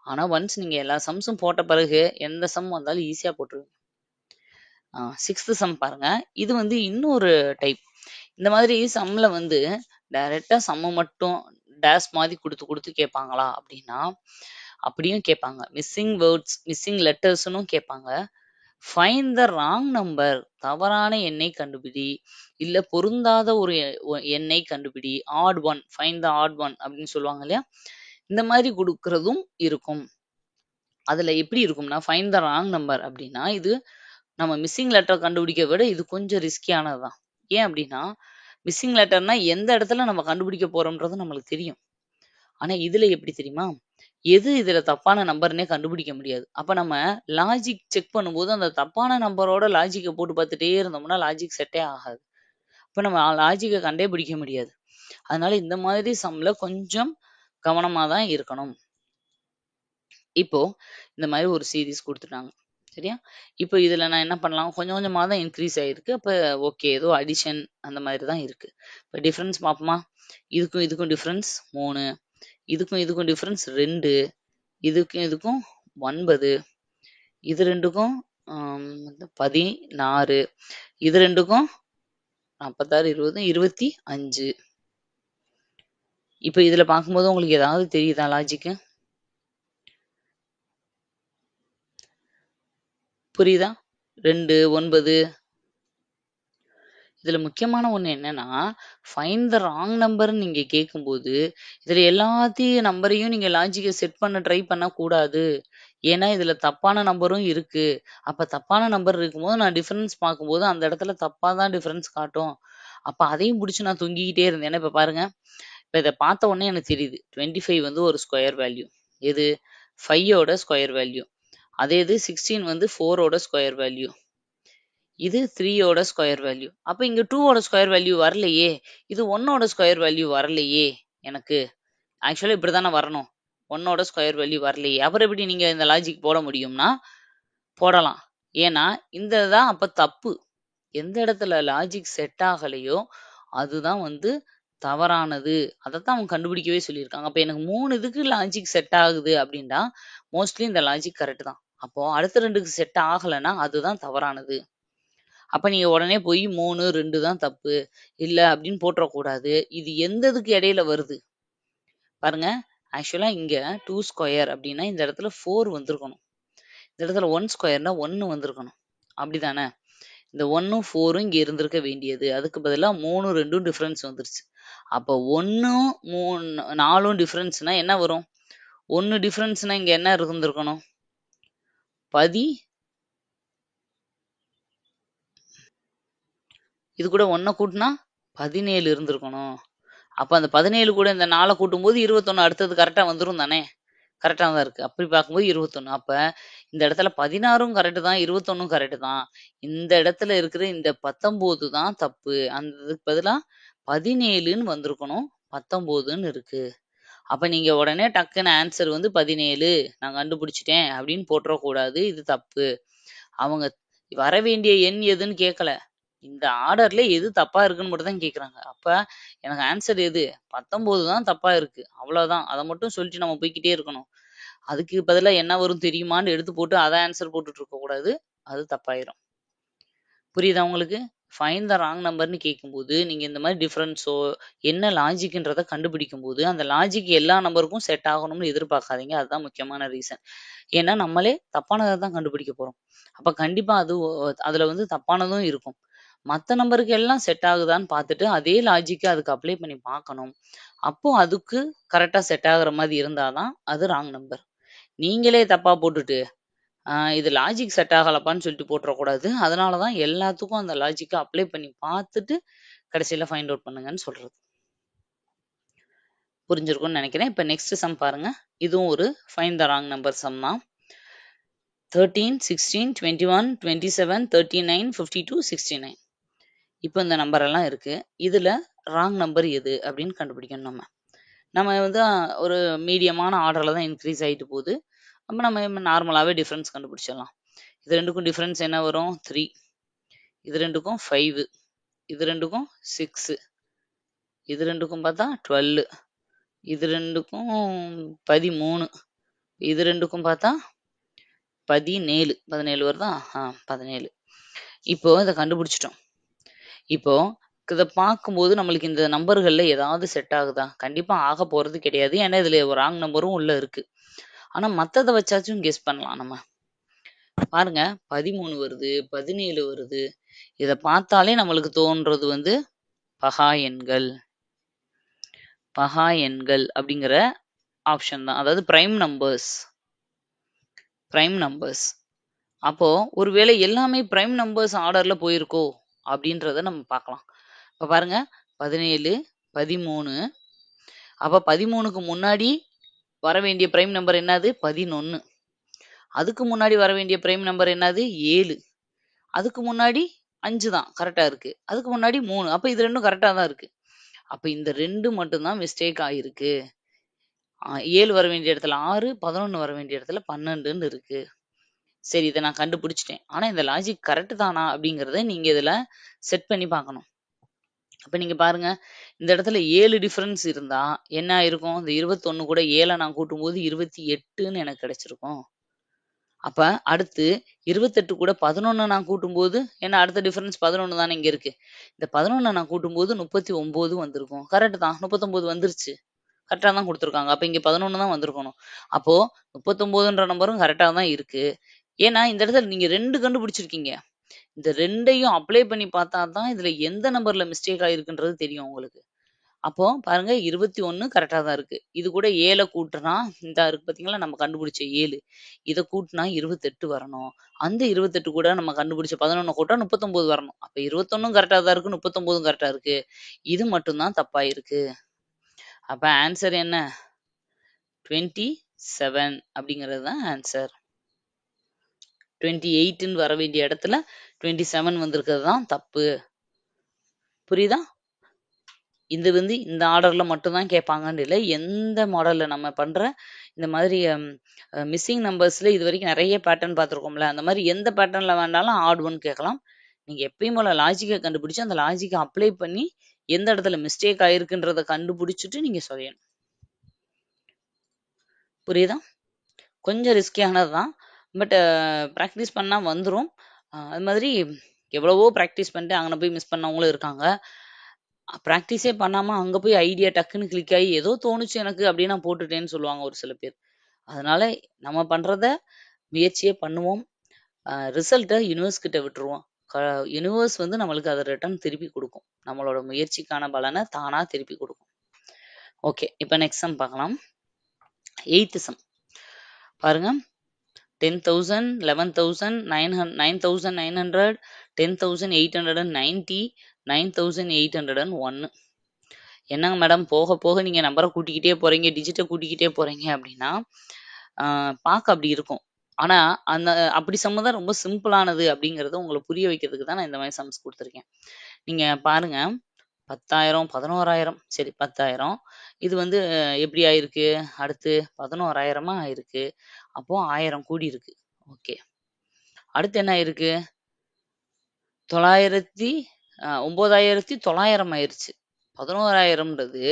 ஆனா, ஒன்ஸ் நீங்க எல்லா சம்ஸும் போட்ட பிறகு எந்த சம் வந்தாலும் ஈஸியா போட்டுருவீங்க. 6த் சம் பாருங்க. இது வந்து இன்னொரு டைப். இந்த மாதிரி சம்ல வந்து டைரக்ட்டா சம்ம மட்டும் டேஷ் மாதிரி குடுத்து குடுத்து கேட்பாங்களா? அப்படின்னா, அப்படியும் கேட்பாங்க. மிஸ்ஸிங் வேர்ட்ஸ், மிஸ்ஸிங் லெட்டர்ஸ்ன்னும் கேட்பாங்க. ஃபைண்ட் த ராங் நம்பர் தவறான எண்ணை கண்டுபிடி. இல்ல பொருந்தாத ஒரு எண்ணை கண்டுபிடி. Odd one find the odd one அப்படின்னு சொல்லுவாங்க இல்லையா? இந்த மாதிரி குடுக்குறதும் இருக்கும். அதுல எப்படி இருக்கும்னா, ஃபைண்ட் த ராங் நம்பர் அப்படின்னா, இது நம்ம மிஸ்ஸிங் லெட்டர் கண்டுபிடிக்கிறத விட இது கொஞ்சம் ரிஸ்கியானது தான். ஏன் அப்படின்னா, மிஸ்ஸிங் லெட்டர்னா எந்த இடத்துல நம்ம கண்டுபிடிக்க போறோம்ன்றது நம்மளுக்கு தெரியும். ஆனா இதுல எப்படி தெரியுமா? எது இதுல தப்பான நம்பர்ன்னே கண்டுபிடிக்க முடியாது. அப்ப நம்ம லாஜிக் செக் பண்ணும்போது, அந்த தப்பான நம்பரோட லாஜிக்க போட்டு பார்த்துட்டே இருந்தோம்னா, லாஜிக் செட்டே ஆகாது. அப்ப நம்ம லாஜிக்க கண்டே பிடிக்க முடியாது. அதனால இந்த மாதிரி சம்ல கொஞ்சம் கவனமா தான் இருக்கணும். இப்போ இந்த மாதிரி ஒரு சீரிஸ் குடுத்துட்டாங்க. சரியா? இப்போ இதுல நான் என்ன பண்ணலாம்? கொஞ்சம் கொஞ்சமா தான் இன்கிரீஸ் ஆயிருக்கு. அப்ப ஓகே. ஏதோ அடிஷன் அந்த மாதிரி தான் இருக்கு. இப்ப டிஃபரன்ஸ் பார்ப்போமா? இதுக்கும் இதுக்கும் டிஃபரன்ஸ் 3. இதுக்கும் இதுக்கும் டிஃபரன்ஸ் 2. இதுக்கும் இதுக்கும் 9. இது 2க்கும் 16. இது 2க்கும் 46, 20, 25. இப்ப இதுல பார்க்கும்போது உங்களுக்கு ஏதாவது தெரியுதா லாஜிக்கு? புரியுதா? 2, 9 இதுல முக்கியமான ஒண்ணு என்னன்னா, ஃபைண்ட் த ராங் நம்பர்ன்னு நீங்க கேட்கும்போது, இதுல எல்லாத்தையும் நம்பரையும் நீங்க லாஜிக்க செட் பண்ண ட்ரை பண்ணக்கூடாது. ஏன்னா, இதுல தப்பான நம்பரும் இருக்கு. அப்ப தப்பான நம்பர் இருக்கும்போது நான் டிஃபரன்ஸ் பார்க்கும்போது, அந்த இடத்துல தப்பா தான் டிஃபரன்ஸ் காட்டும். அப்ப அதையும் புடிச்சு நான் தொங்கிக்கிட்டே இருந்தேன். ஏன்னா இப்ப பாருங்க, இப்ப இத பார்த்த உடனே எனக்கு தெரியுது. 25 வந்து ஒரு ஸ்கொயர் வேல்யூ. எது? 5 ஓட ஸ்கொயர் வேல்யூ. அதே இது 16 வந்து 4 ஓட ஸ்கொயர் வேல்யூ. இது 3 ஓட ஸ்கொயர் வேல்யூ. அப்ப இங்க 2 ஓட ஸ்கொயர் வேல்யூ வரலையே! இது 1 ஓட ஸ்கொயர் வேல்யூ வரலையே! எனக்கு. ஆக்சுவலா இப்படி தானே வரணும். 1 ஓட ஸ்கொயர் வேல்யூ வரலையே! அப்புறம் எப்படி நீங்க இந்த லாஜிக் போட முடியும்னா, போடலாம். ஏன்னா, இந்த தான் அப்ப தப்பு. எந்த இடத்துல லாஜிக் செட் ஆகலையோ, அதுதான் வந்து தவறானது. அதத்தான் அவங்க கண்டுபிடிக்கவே சொல்லியிருக்காங்க. அப்ப எனக்கு 3 இதுக்கு லாஜிக் செட் ஆகுது அப்படின்னா, மோஸ்ட்லி இந்த லாஜிக் கரெக்ட் தான். அப்போ அடுத்த 2க்கு செட் ஆகலன்னா, அதுதான் தவறானது. அப்ப நீங்க உடனே போய் 3, 2 தான் தப்பு. இல்ல அப்படின்னு போட்றக்கூடாது. இது எந்த இதுக்கு இடையில வருது? பாருங்க. ஆக்சுவலா இங்க 2 ஸ்கொயர் அப்படின்னா, இந்த இடத்துல 4 வந்திருக்கணும். இந்த இடத்துல 1 ஸ்கொயர்னா 1 வந்திருக்கணும். அப்படிதானே? இந்த 1ம் 4ம் இங்க இருந்திருக்க வேண்டியது. அதுக்கு பதிலா 3, 2ம் டிஃபரன்ஸ் வந்துருச்சு. அப்ப 1ம் 4ம் டிஃபரன்ஸ்னா என்ன வரும்? 1 டிஃபரன்ஸ்னா இங்க என்ன இருந்திருக்கணும்? 10 இது கூட 1 கூட்டுனா 17 இருந்திருக்கணும். அப்ப அந்த 17 கூட இந்த 4 கூட்டும்போது 21 அடுத்தது கரெக்ட்டா வந்துரும் தானே! கரெக்ட்டா தான் இருக்கு. அப்படி பார்க்கும்போது 21. அப்ப இந்த இடத்துல 16ம் கரெக்ட் தான். 21ம் கரெக்ட் தான். இந்த இடத்துல இருக்கிற இந்த 19 தான் தப்பு. அந்த இதுக்கு பதிலா 17ன்னு வந்திருக்கணும். 19ன்னு இருக்கு. அப்ப நீங்க உடனே டக்குன்னு ஆன்சர் வந்து 17 நான் கண்டுபிடிச்சுட்டேன் அப்படின்னு போட்டுறக்கூடாது. இது தப்பு. அவங்க வர வேண்டிய எண் எதுன்னு கேட்கல. இந்த ஆர்டர்ல எது தப்பா இருக்குன்னு மட்டும் தான் கேட்குறாங்க. அப்ப எனக்கு ஆன்சர் எது? 19 தான் தப்பா இருக்கு. அவ்வளோதான். அத மட்டும் சொல்லிட்டு நம்ம போய்க்கிட்டே இருக்கணும். அதுக்கு பதிலா என்ன வரும் தெரியுமான்னு எடுத்து போட்டு அத ஆன்சர் போட்டுட்டு இருக்கக்கூடாது. அது தப்பாயிரும். புரியுதா உங்களுக்கு? ஃபைண்ட் த ராங் நம்பர்ன்னு கேட்கும்போது, நீங்க இந்த மாரி டிஃபரன்ஸோ, என்ன லாஜிக்ன்றத கண்டுபிடிக்கும்போது, அந்த லாஜிக் எல்லா நம்பருக்கும் செட் ஆகணும்னு எதிர்பார்க்காதீங்க. அதுதான் முக்கியமான ரீசன். ஏன்னா, நம்மளே தப்பானத தான் கண்டுபிடிக்க போறோம். அப்ப கண்டிப்பா அதுல வந்து தப்பானதும் இருக்கும். மத்த நம்பருக்கு எல்லாம் செட் ஆகுதான்னு பார்த்துட்டு, அதே லாஜிக்க அதுக்கு அப்ளை பண்ணி பார்க்கணும். அப்போ அதுக்கு கரெக்ட்டா செட் ஆகுற மாரி இருந்தா தான், அது ராங் நம்பர். நீங்களே தப்பா போட்டுட்டு, இது லாஜிக் செட் ஆகலப்பான்னு சொல்லிட்டு போட்டுறக்கூடாது. அதனால தான் எல்லாத்துக்கும் அந்த லாஜிக்க அப்ளை பண்ணி பார்த்துட்டு, கடைசியில ஃபைண்ட் அவுட் பண்ணுங்கன்னு சொல்றது. புரிஞ்சிருக்கும்னு நெனைக்கிறேன். இப்ப நெக்ஸ்ட் சம் பாருங்க. இதுவும் ஒரு find the wrong number sum தான். 13, 16, 21, 27, 39, 52, 69. இப்ப இந்த நம்பர் எல்லாம் இருக்கு. இதுல ராங் நம்பர் எது அப்படின்னு கண்டுபிடிக்கணும் நம்ம. நம்ம வந்து ஒரு மீடியமான ஆர்டர்ல தான் இன்க்ரீஸ் ஆயிட்டு போகுது. அப்ப நம்ம நார்மலாவே டிஃபரன்ஸ் கண்டுபிடிச்சிடலாம். இது 2க்கும் டிஃபரன்ஸ் என்ன வரும்? 3. இது 2க்கும் 5. இது 2க்கும் 6. இது 2க்கும் பார்த்தா 12. இது 2க்கும் 13. இது 2க்கும் பார்த்தா 17. 17 வருதா? 17. இப்போ இத கண்டுபிடிச்சிட்டோம். இப்போ இத பார்க்கும்போது நம்மளுக்கு இந்த நம்பர்கள்ல ஏதாவது செட் ஆகுதா? கண்டிப்பா ஆக போறது கிடையாது. ஏன்னா இதுல ஒரு ராங் நம்பரும் உள்ள இருக்கு. ஆனா மத்தத வச்சாச்சும் கெஸ் பண்ணலாம் நம்ம. பாருங்க 13 வருது, 17 வருது. இத பார்த்தாலே நம்மளுக்கு தோன்றது வந்து பகா எண்கள். பகா எண்கள் அப்படிங்கிற ஆப்ஷன் தான். அதாவது பிரைம் நம்பர்ஸ். Prime numbers. அப்போ ஒருவேளை எல்லாமே பிரைம் நம்பர்ஸ் ஆர்டர்ல போயிருக்கோ அப்படின்றத நம்ம பார்க்கலாம். இப்ப பாருங்க 17, 13. அப்ப 13க்கு முன்னாடி வர வேண்டிய பிரைம் நம்பர் என்னது? 11. அதுக்கு முன்னாடி வர வேண்டிய பிரைம் நம்பர் என்னது? 7. அதுக்கு முன்னாடி 5 தான் கரெக்ட்டா இருக்கு. அதுக்கு முன்னாடி 3. அப்ப இது 2ம் கரெக்ட்டா தான் இருக்கு. அப்ப இந்த 2 மட்டும் தான் மிஸ்டேக் ஆயிருக்கு. 7 வர வேண்டிய இடத்துல 6, 11 வர வேண்டிய இடத்துல 12ன்னு இருக்கு. சரி இத நான் கண்டுபிடிச்சுட்டேன். ஆனா இந்த லாஜிக் கரெக்ட் தானா அப்படிங்கிறத நீங்க இதுல செட் பண்ணி பார்க்கணும். அப்ப நீங்க பாருங்க, இந்த இடத்துல 7 டிஃபரன்ஸ் இருந்தா என்ன ஆயிருக்கும்? இந்த 21 கூட 7 நான் கூட்டும்போது 28ன்னு எனக்கு கிடைச்சிருக்கும். அப்ப அடுத்து 28 கூட 11 நான் கூட்டும்போது, ஏன்னா அடுத்த டிஃபரன்ஸ் 11 தானே இங்க இருக்கு. இந்த 11 நான் கூட்டும்போது 39 வந்திருக்கும். கரெக்ட் தான். 39 வந்துருச்சு. கரெக்ட்டா தான் குடுத்துருக்காங்க. அப்ப இங்க 11 தான் வந்திருக்கணும். அப்போ 39ன்ற நம்பரும் கரெக்ட்டா தான் இருக்கு. ஏன்னா இந்த இடத்துல நீங்க 2 கண்டுபிடிச்சிருக்கீங்க. இந்த 2யும் அப்ளை பண்ணி பார்த்தா தான் இதுல எந்த நம்பர்ல மிஸ்டேக் ஆயிருக்குன்றது தெரியும் உங்களுக்கு. அப்போ பாருங்க 21 கரெக்ட்டா தான் இருக்கு. இது கூட 7 கூட்டுனா இந்தா இருக்கு பார்த்தீங்களா? நம்ம கண்டுபிடிச்ச 7. இத கூட்டுனா 28 வரணும். அந்த 28 கூட நம்ம கண்டுபிடிச்ச 11 கூட்டா 39 வரணும். அப்ப 21ம் கரெக்ட்டா தான் இருக்கு. 39ம் கரெக்ட்டா இருக்கு. இது மட்டும் தான் தப்பா இருக்கு. அப்ப ஆன்சர் என்ன? 27 அப்படிங்கிறது தான் ஆன்சர். 28ன்னு வர வேண்டிய இடத்துல 27 வந்திருக்கிறது தான் தப்பு. புரியுதா? இது வந்து இந்த ஆர்டர்ல மட்டும் தான் கேட்பாங்கன்னு இல்ல. எந்த மாடல்ல நம்ம பண்ற இந்த மாதிரி மிஸ்ஸிங் நம்பர்ஸ்ல இதுவரைக்கும் நெறைய பேட்டர்ன் பார்த்துருக்கோம்ல. அந்த மாதிரி எந்த பேட்டர்ன்ல வேணாலும் ஆட் ஒன் கேட்கலாம். நீங்க எப்பயும் போல லாஜிக்க கண்டுபிடிச்சு, அந்த லாஜிக்க அப்ளை பண்ணி எந்த இடத்துல மிஸ்டேக் ஆயிருக்குன்றத கண்டுபிடிச்சுட்டு நீங்க சொல்லணும். புரியுதா? கொஞ்சம் ரிஸ்கியானது தான். பட் பிராக்டிஸ் பண்ணா வந்துரும். அது மாதிரி எவ்வளவோ பிராக்டிஸ் பண்ணிட்டு அங்கன போய் மிஸ் பண்ணவங்களும் இருக்காங்க. பிராக்டிஸே பண்ணாம அங்க போய் ஐடியா டக்குன்னு கிளிக் ஆகி ஏதோ தோணுச்சு எனக்கு அப்படின்னு நான் போட்டுட்டேன்னு சொல்லுவாங்க ஒரு சில பேர். அதனால நம்ம பண்றத முயற்சியே பண்ணுவோம். ரிசல்ட்ட யுனிவர்ஸ் கிட்ட விட்டுருவோம். யுனிவர்ஸ் வந்து நம்மளுக்கு அத ரிட்டர்ன் திருப்பி குடுக்கும். நம்மளோட முயற்சிக்கான பலன தானா திருப்பி குடுக்கும். ஓகே. இப்ப நெக்ஸ்ட் சம் பார்க்கலாம். 8th some. பாருங்க. 10,000, 11,000, 9,900, 10,890, 9,801. என்னங்க மேடம் போக போக நீங்க நம்பரை கூட்டிக்கிட்டே போறீங்க, டிஜிட்டை கூட்டிக்கிட்டே போறீங்க அப்படின்னா பார்க்க அப்படி இருக்கும். ஆனா அந்த அப்படி சம் தான் ரொம்ப சிம்பிளானது அப்படிங்கறத உங்களை புரிய வைக்கிறதுக்கு தான் நான் இந்த மாதிரி சம்ஸ் கொடுத்துருக்கேன். நீங்க பாருங்க 10,000, 11,000 சரி 10,000 இது வந்து எப்படி ஆயிருக்கு? அடுத்து 11,000 ஆயிருக்கு. அப்போ 1000 கூடி இருக்கு. ஓகே. அடுத்து என்ன ஆயிருக்கு? 9,900 ஆயிருச்சு. 11,000ன்றது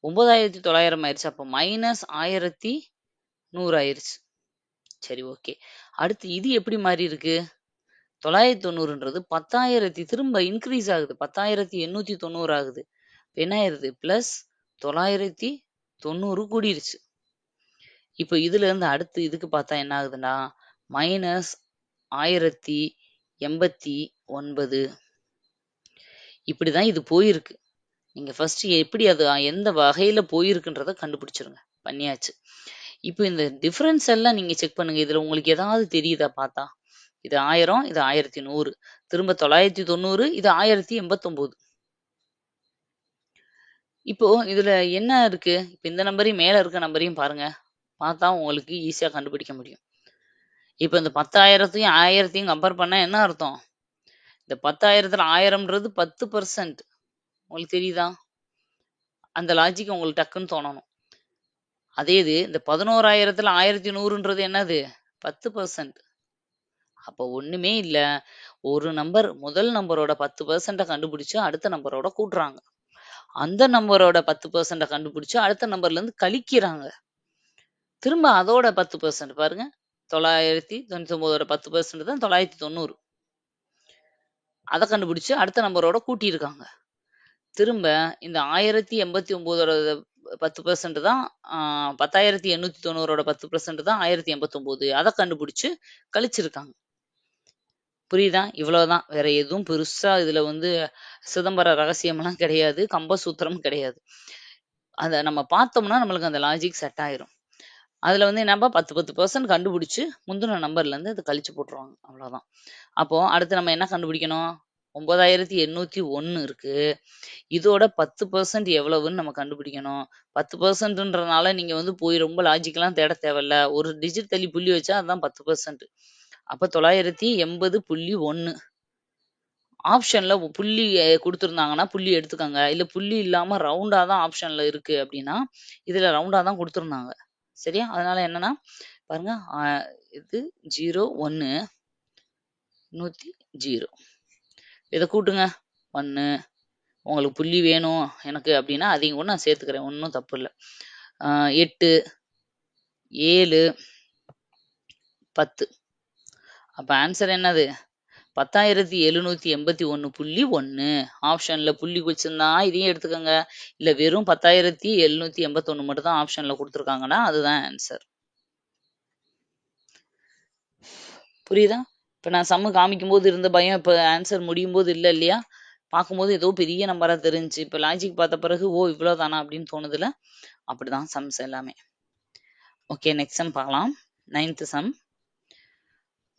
9,900 ஆயிருச்சு. அப்போ -1,100 ஆயிருச்சு. சரி ஓகே. அடுத்து இது எப்படி மாறி இருக்கு? 990ன்றது 10,000 திரும்ப இன்க்ரீஸ் ஆகுது. 10,890 ஆகுது. என்ன ஆயிருது? பிளஸ் 990 கூடிருச்சு. இப்போ இதுல இருந்து அடுத்து இதுக்கு பார்த்தா என்ன ஆகுதுன்னா -1089. இப்படிதான் இது போயிருக்கு. நீங்க ஃபர்ஸ்ட் எப்படி அது எந்த வகையில போயிருக்குன்றத கண்டுபிடிச்சிருங்க. பண்ணியாச்சு. இப்போ இந்த டிஃபரன்ஸ் எல்லாம் நீங்க செக் பண்ணுங்க. இதுல உங்களுக்கு ஏதாவது தெரியுதா பார்த்தா? இது 1000, இது 1100, திரும்ப 990, இது 1089. இப்போ இதுல என்ன இருக்கு? இப்ப இந்த நம்பரையும் மேல இருக்க நம்பரையும் பாருங்க. பார்த்தா உங்களுக்கு ஈஸியா கண்டுபிடிக்க முடியும். இப்ப இந்த 10,000த்தையும் 1000த்தையும் கம்பேர் பண்ணா என்ன அர்த்தம்? இந்த 10,000த்துல 1000ன்றது 10%. உங்களுக்கு தெரியுதா? அந்த லாஜிக் உங்களுக்கு டக்குன்னு தோணணும். அதே இது இந்த 11,000த்துல 1100ன்றது என்னது? 10%. அப்போ ஒண்ணுமே இல்ல. ஒரு நம்பர் முதல் நம்பரோட 10% கண்டுபிடிச்சு அடுத்த நம்பரோட கூட்டுறாங்க. அந்த நம்பரோட 10% கண்டுபிடிச்சு அடுத்த நம்பர்ல இருந்து கழிக்கிறாங்க. திரும்ப அதோட 10% பாருங்க. 999ஓட 10% தான் 990. அத கண்டுபிடிச்சு அடுத்த நம்பரோட கூட்டியிருக்காங்க. திரும்ப இந்த 1089ஓட 10% தான் 10,890ஓட 10% தான் 1089. அத கண்டுபிடிச்சு கழிச்சிருக்காங்க. புரியுதா? இவ்வளவுதான். வேற எதுவும் பெருசா இதுல வந்து சிதம்பர ரகசியம்லாம் கிடையாது. கம்பசூத்திரம் கிடையாது. அத நம்ம பார்த்தோம்னா நம்மளுக்கு அந்த லாஜிக் செட் ஆயிரும். அதுல வந்து என்னப்பா 10% கண்டுபிடிச்சு முந்தின நம்பர்ல இருந்து அத கழிச்சு போட்டுருவாங்க. அவ்வளவுதான். அப்போ அடுத்து நம்ம என்ன கண்டுபிடிக்கணும்? 9,801 இருக்கு. இதோட 10% எவ்வளவுன்னு நம்ம கண்டுபிடிக்கணும். 10%ன்றனால நீங்க வந்து போய் ரொம்ப லாஜிக்லாம் தேட தேவையில்ல. ஒரு டிஜிட் தள்ளி புள்ளி வச்சா அதுதான் 10%. அப்ப 980.1 ஆப்ஷன்ல புள்ளி குடுத்திருந்தாங்கன்னா, புள்ளி எடுத்துக்கங்க. இல்ல புள்ளி இல்லாம ரவுண்டா தான் ஆப்ஷன்ல இருக்கு அப்படின்னா, இதுல ரவுண்டா தான் குடுத்திருந்தாங்க. சரியா? அதனால என்னன்னா, பாருங்க இது 0, 1, 100. இத கூட்டுங்க. 1 உங்களுக்கு புள்ளி வேணும் எனக்கு அப்படின்னா, அதையும் கூட நான் சேர்த்துக்கிறேன். ஒண்ணும் தப்பு இல்ல. 8, 7, 10. அப்ப ஆன்சர் என்னது? 10,781.1 ஆப்ஷன்ல புள்ளி வச்சிருந்தா இதையும் எடுத்துக்கோங்க. இல்ல வெறும் 10,781 மட்டும் தான் ஆப்ஷன்ல கொடுத்துருக்காங்கன்னா அதுதான் ஆன்சர். புரியுதா? இப்ப நான் சம்மு காமிக்கும்போது இருந்த பயம் இப்ப ஆன்சர் முடியும்போது இல்ல இல்லையா? பார்க்கும்போது ஏதோ பெரிய நம்பரா தெரிஞ்சுச்சு. இப்ப லாஜிக் பார்த்த பிறகு, ஓ! இவ்வளோதானா அப்படின்னு தோணுதுல்ல? அப்படிதான் சம்ஸ் எல்லாமே. ஓகே, நெக்ஸ்ட் சம் பார்க்கலாம். 9th some.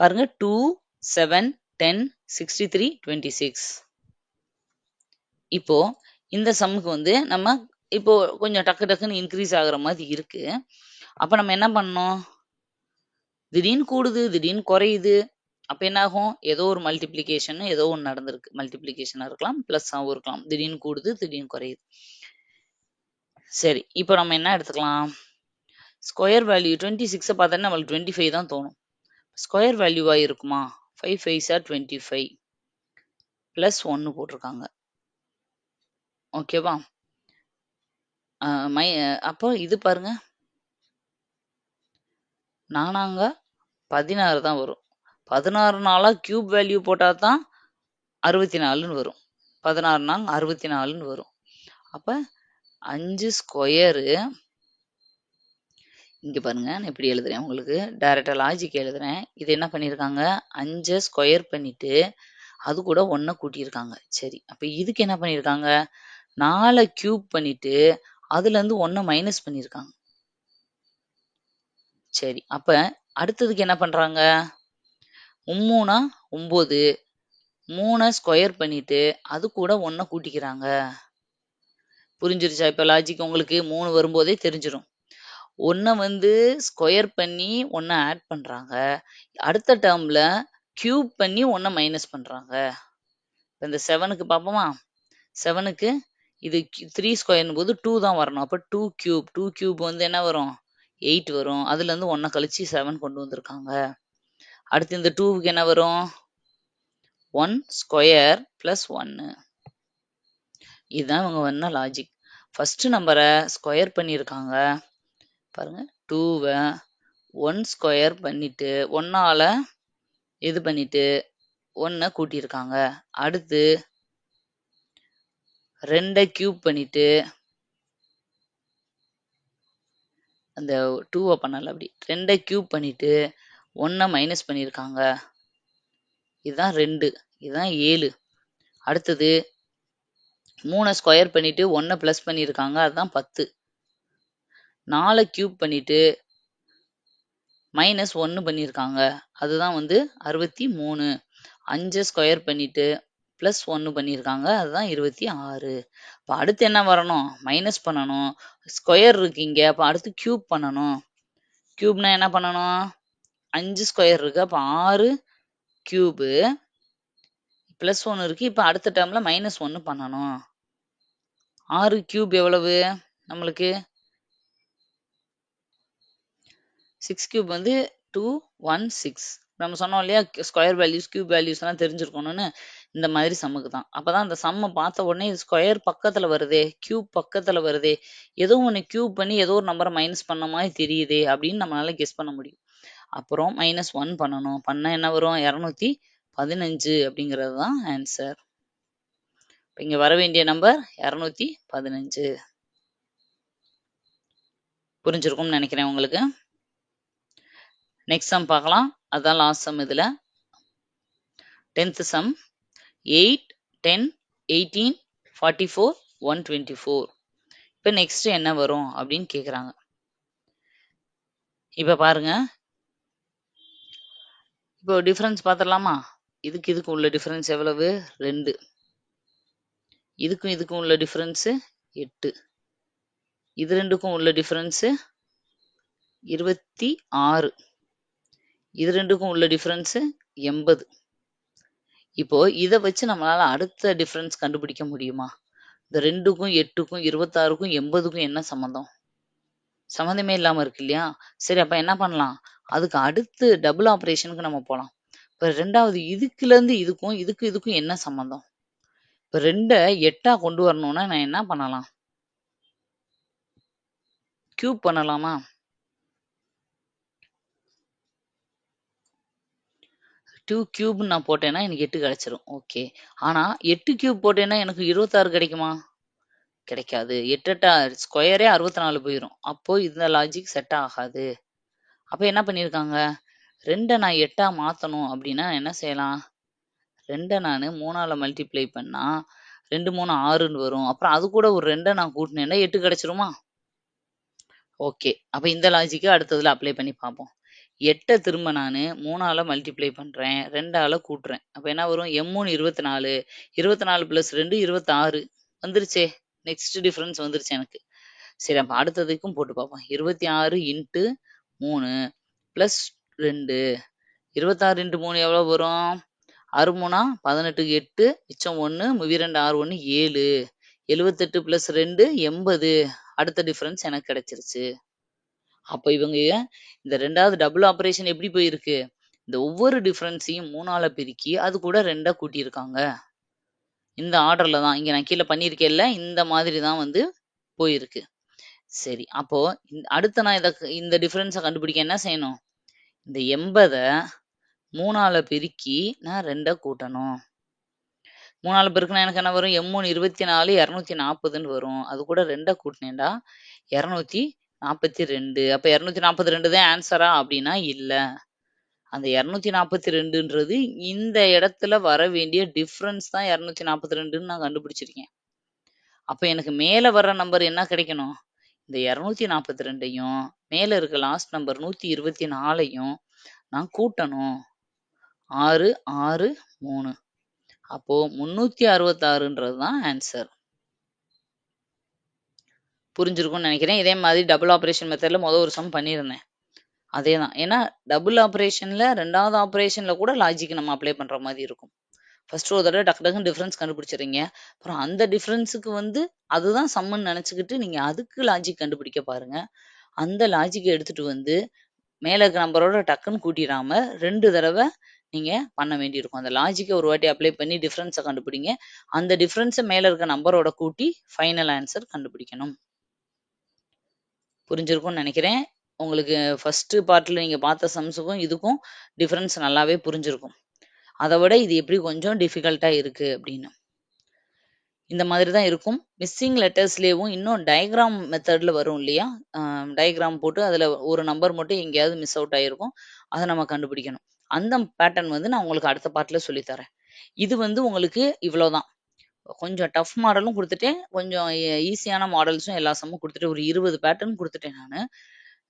பாருங்க 2, 7, 10, 63, 26. இப்போ இந்த சம்முக்கு வந்து நம்ம இப்போ கொஞ்சம் டக்கு டக்குன்னு இன்க்ரீஸ் ஆகுற மாதிரி இருக்கு. அப்ப நம்ம என்ன பண்ணணும்? திடீர்னு கூடுது, திடீர்னு குறையுது. அப்ப என்ன ஆகும்? ஏதோ ஒரு மல்டிப்ளிகேஷன் ஏதோ ஒண்ணு நடந்திருக்கு. மல்டிப்ளிகேஷனா இருக்கலாம், பிளஸ்ஸாவும் இருக்கலாம். திடீர்னு கூடுது, திடீர்னு குறையுது. சரி, இப்போ நம்ம என்ன எடுத்துக்கலாம்? ஸ்கொயர் வேல்யூ 26 பார்த்தா நம்மளுக்கு 25 தான் தோணும். ஸ்கொயர் வேல்யூவா இருக்குமா? 5 5s are 25 பிளஸ் 1 போட்டிருக்காங்க. ஓகேவா? அப்போ இது பாருங்க, நானாங்க 16 தான் வரும். 16 நாளா கியூப் வேல்யூ போட்டா தான் 64ன்னு வரும். 16 நாள் 64ன்னு வரும். அப்ப 5 ஸ்கொயரு, இங்க பாருங்க நான் எப்படி எழுதுறேன் உங்களுக்கு. டைரக்டா லாஜிக் எழுதுறேன். இது என்ன பண்ணியிருக்காங்க? 5 ஸ்கொயர் பண்ணிட்டு அது கூட 1 கூட்டியிருக்காங்க. சரி, அப்ப இதுக்கு என்ன பண்ணியிருக்காங்க? 4 கியூப் பண்ணிட்டு அதுல இருந்து 1 மைனஸ் பண்ணியிருக்காங்க. சரி, அப்ப அடுத்ததுக்கு என்ன பண்றாங்க? 3 9 3 ஸ்கொயர் பண்ணிட்டு அது கூட 1 கூட்டிக்கிறாங்க. புரிஞ்சிருச்சா? இப்ப லாஜிக் உங்களுக்கு 3 வரும்போதே தெரிஞ்சிரும். 1 வந்து ஸ்கொயர் பண்ணி 1 ஆட் பண்றாங்க. அடுத்த டேர்ம்ல கியூப் பண்ணி 1 மைனஸ் பண்றாங்க. இந்த 7க்கு பார்ப்போமா? 7க்கு இது 3 ஸ்கொயர்னும் போது 2 தான் வரணும். அப்ப 2 கியூப் 2 கியூப் வந்து என்ன வரும்? 8 வரும். அதுல இருந்து 1 கழிச்சு 7 கொண்டு வந்திருக்காங்க. அடுத்து இந்த 2க்கு என்ன வரும்? 1 ஸ்கொயர் பிளஸ் 1. இதுதான் இவங்க வந்த லாஜிக். ஃபர்ஸ்ட் நம்பரை ஸ்கொயர் பண்ணியிருக்காங்க. பாருங்க, 2வை 1 ஸ்கொயர் பண்ணிட்டு 1ஆல இது பண்ணிட்டு 1 கூட்டியிருக்காங்க. அடுத்து 2 கியூப் பண்ணிட்டு அந்த 2 பண்ணல, அப்படி 2 கியூப் பண்ணிட்டு 1 மைனஸ் பண்ணியிருக்காங்க. இதுதான் 2, இதுதான் 7. அடுத்தது 3 ஸ்கொயர் பண்ணிட்டு 1 பிளஸ் பண்ணியிருக்காங்க, அதுதான் 10. 4 கியூப் பண்ணிட்டு மைனஸ் 1 பண்ணியிருக்காங்க, அதுதான் வந்து 63. 5 ஸ்கொயர் பண்ணிட்டு பிளஸ் 1 பண்ணியிருக்காங்க, அதுதான் 26. இப்போ அடுத்து என்ன வரணும்? மைனஸ் பண்ணணும். ஸ்கொயர் இருக்கு இங்க, அப்போ அடுத்து கியூப் பண்ணணும். கியூப்னா என்ன பண்ணணும்? 5 ஸ்கொயர் இருக்கு, அப்போ 6 கியூபு பிளஸ் 1 இருக்கு. இப்போ அடுத்த டேர்ம்ல மைனஸ் 1 பண்ணணும். 6 கியூப் எவ்வளவு நம்மளுக்கு? 6 கியூப் வந்து 216. நம்ம சொன்னோம் இல்லையா, ஸ்கொயர் வேல்யூஸ் கியூப் வேல்யூஸ் எல்லாம் தெரிஞ்சிருக்கணும்னு. இந்த மாதிரி சம்முக்கு தான். அப்பதான் அந்த சம்மை பார்த்த உடனே இது ஸ்கொயர் பக்கத்துல வருதே, கியூப் பக்கத்துல வருதே, ஏதோ ஒன்று கியூப் பண்ணி ஏதோ ஒரு நம்பரை மைனஸ் பண்ண மாதிரி தெரியுதே அப்படின்னு நம்மளால கெஸ் பண்ண முடியும். அப்புறம் -1 பண்ணணும். பண்ண என்ன வரும்? 215 அப்படிங்கிறது தான் ஆன்சர். இங்க வர வேண்டிய நம்பர் 215. புரிஞ்சிருக்கும்னு நினைக்கிறேன் உங்களுக்கு. நெக்ஸ்ட் சம் பார்க்கலாம். அதான் லாஸ்ட் சம் இதுல. 10th some. 8, 10, 18, 44, 124. இப்ப நெக்ஸ்ட் என்ன வரும் அப்படின்னு கேக்குறாங்க. இப்ப பாருங்க, இப்போ டிஃபரன்ஸ் பார்த்துடலாமா? இதுக்கு உள்ள டிஃபரன்ஸ் எவ்வளவு? 2. இதுக்கும் உள்ள டிஃபரன்ஸ் 8. இது ரெண்டுக்கும் உள்ள டிஃபரன்ஸ் 26. இது ரெண்டுக்கும் உள்ள டிஃபரன்ஸ் 80. இப்போ இதை வச்சு நம்மளால அடுத்த டிஃபரன்ஸ் கண்டுபிடிக்க முடியுமா? இந்த 2க்கும் 8க்கும் 26க்கும் 80க்கும் என்ன சம்மந்தம்? சம்மந்தமே இல்லாம இருக்கு இல்லையா? சரி, அப்ப என்ன பண்ணலாம்? அதுக்கு அடுத்து டபுள் ஆபரேஷனுக்கு நம்ம போலாம். இப்ப 2வது இதுக்குல இருந்து இதுக்கும் என்ன சம்மந்தம்? இப்ப 2 8ஆ கொண்டு வரணும்னா நான் என்ன பண்ணலாம்? கியூப் பண்ணலாமா? 2 கியூப் நான் போட்டேன்னா எனக்கு 8 கிடைச்சிரும். ஓகே. ஆனா 8 கியூப் போட்டேன்னா எனக்கு 26 கிடைக்குமா? கிடைக்காது. 8 ஸ்கொயரே 64 போயிரும். அப்போ இந்த லாஜிக் செட் ஆகாது. அப்ப என்ன பண்ணிருக்காங்க? 2 நான் 8ஆ மாத்தணும் அப்படின்னா என்ன செய்யலாம்? 2 நானு 3ஆல மல்டிப்ளை பண்ணா 2 3 6ன்னு வரும். அப்புறம் அது கூட ஒரு 2 நான் கூட்டினேன்னா 8 கிடைச்சிருமா? ஓகே. அப்ப இந்த லாஜிக்க அடுத்ததுல அப்ளை பண்ணி பார்ப்போம். 8 திரும்ப நானு 3ஆல மல்டிப்ளை பண்றேன். 2ஆல கூட்டுறேன். அப்ப என்ன வரும்? M3 24. 24 + 2 26 வந்துருச்சே. நெக்ஸ்ட் டிஃபரன்ஸ் வந்துருச்சு எனக்கு. சரி அப்ப அடுத்ததுக்கும் போட்டு பார்ப்போம். 26 இன்ட்டு 3 + 2. 26 இன்ட்டு 3 எவ்வளோ வரும்? 6 3 18க்கு 8 மிச்சம் 1 மீதி 2 6 1 7. 78 + 2 80. அடுத்த டிஃபரன்ஸ் எனக்கு கிடைச்சிருச்சு. அப்ப இவங்க இந்த 2வது டபுள் ஆப்பரேஷன் எப்படி போயிருக்கு? இந்த ஒவ்வொரு டிஃபரன்ஸையும் 3ஆல பெருக்கி அது கூட 2 கூட்டியிருக்காங்க. இந்த ஆர்டர்ல தான் இங்க நான் கீழ பண்ணியிருக்கேன்ல, இந்த மாதிரி தான் வந்து போயிருக்கு. சரி அப்போ அடுத்து நான் இந்த டிஃபரன்ஸ கண்டுபிடிக்க என்ன செய்யணும்? இந்த 80 3ஆல பெருக்கி நான் 2 கூட்டணும். 3ஆல பெருக்குனா எனக்கு என்ன வரும்? M3 24 240ன்னு வரும். அது கூட 2 கூட்டினேன்டா 242. அப்ப 242 தான் ஆன்ஸரா? அப்படின்னா இல்ல. அந்த 242ன்றது இந்த இடத்துல வர வேண்டிய டிஃபரன்ஸ் தான் 242ன்னு நான் கண்டுபிடிச்சிருக்கேன். அப்ப எனக்கு மேல வர்ற நம்பர் என்ன கிடைக்கணும்? இந்த 242யும் மேல இருக்க லாஸ்ட் நம்பர் 124யும் நான் கூட்டணும். 6 6 3. அப்போ 366ன்றது தான் ஆன்சர். புரிஞ்சிருக்கும்னு நினைக்கிறேன். இதே மாதிரி டபுள் ஆப்பரேஷன் மெத்தட்ல ஒரு சம் பண்ணியிருந்தேன். அதேதான். ஏன்னா டபுள் ஆப்பரேஷன்ல 2வது ஆப்பரேஷன்ல கூட லாஜிக் நம்ம அப்ளை பண்ற மாதிரி இருக்கும். ஃபர்ஸ்ட் ஒரு தடவை டக்கு டக்குன்னு டிஃபரன்ஸ் கண்டுபிடிச்சிடுறீங்க. அப்புறம் அந்த டிஃபரன்ஸுக்கு வந்து அதுதான் சம்முன்னு நினைச்சுக்கிட்டு நீங்க அதுக்கு லாஜிக் கண்டுபிடிக்க பாருங்க. அந்த லாஜிக்கை எடுத்துட்டு வந்து மேல இருக்க நம்பரோட டக்குன்னு கூட்டிடாம 2 தடவை நீங்க பண்ண வேண்டியிருக்கும். அந்த லாஜிக்கை ஒரு வாட்டி அப்ளை பண்ணி டிஃபரன்ஸை கண்டுபிடிங்க. அந்த டிஃபரன்ஸை மேல இருக்க நம்பரோட கூட்டி ஃபைனல் ஆன்சர் கண்டுபிடிக்கணும். புரிஞ்சிருக்கும்னு நினைக்கிறேன். உங்களுக்கு ஃபர்ஸ்ட் பார்ட்ல நீங்க பார்த்த சம்ஸுக்கும் இதுக்கும் டிஃபரன்ஸ் நல்லாவே புரிஞ்சிருக்கும். அதை விட இது எப்படி கொஞ்சம் டிஃபிகல்ட்டா இருக்கு அப்படின்னு. இந்த மாதிரி தான் இருக்கும். மிஸ்ஸிங் லெட்டர்ஸ்லேயும் இன்னும் டயக்ராம் மெத்தட்ல வரும் இல்லையா? டயக்ராம் போட்டு அதில் ஒரு நம்பர் மட்டும் எங்கேயாவது மிஸ் அவுட் ஆகிருக்கும். அதை நம்ம கண்டுபிடிக்கணும். அந்த பேட்டர்ன் வந்து நான் உங்களுக்கு அடுத்த பார்ட்டில் சொல்லித்தரேன். இது வந்து உங்களுக்கு இவ்வளோதான். கொஞ்சம் டஃப் மாடலும் கொடுத்துட்டேன், கொஞ்சம் ஈஸியான மாடல்ஸும் எல்லா சம்மும் கொடுத்துட்டு ஒரு 20 பேட்டர்ன் கொடுத்துட்டேன்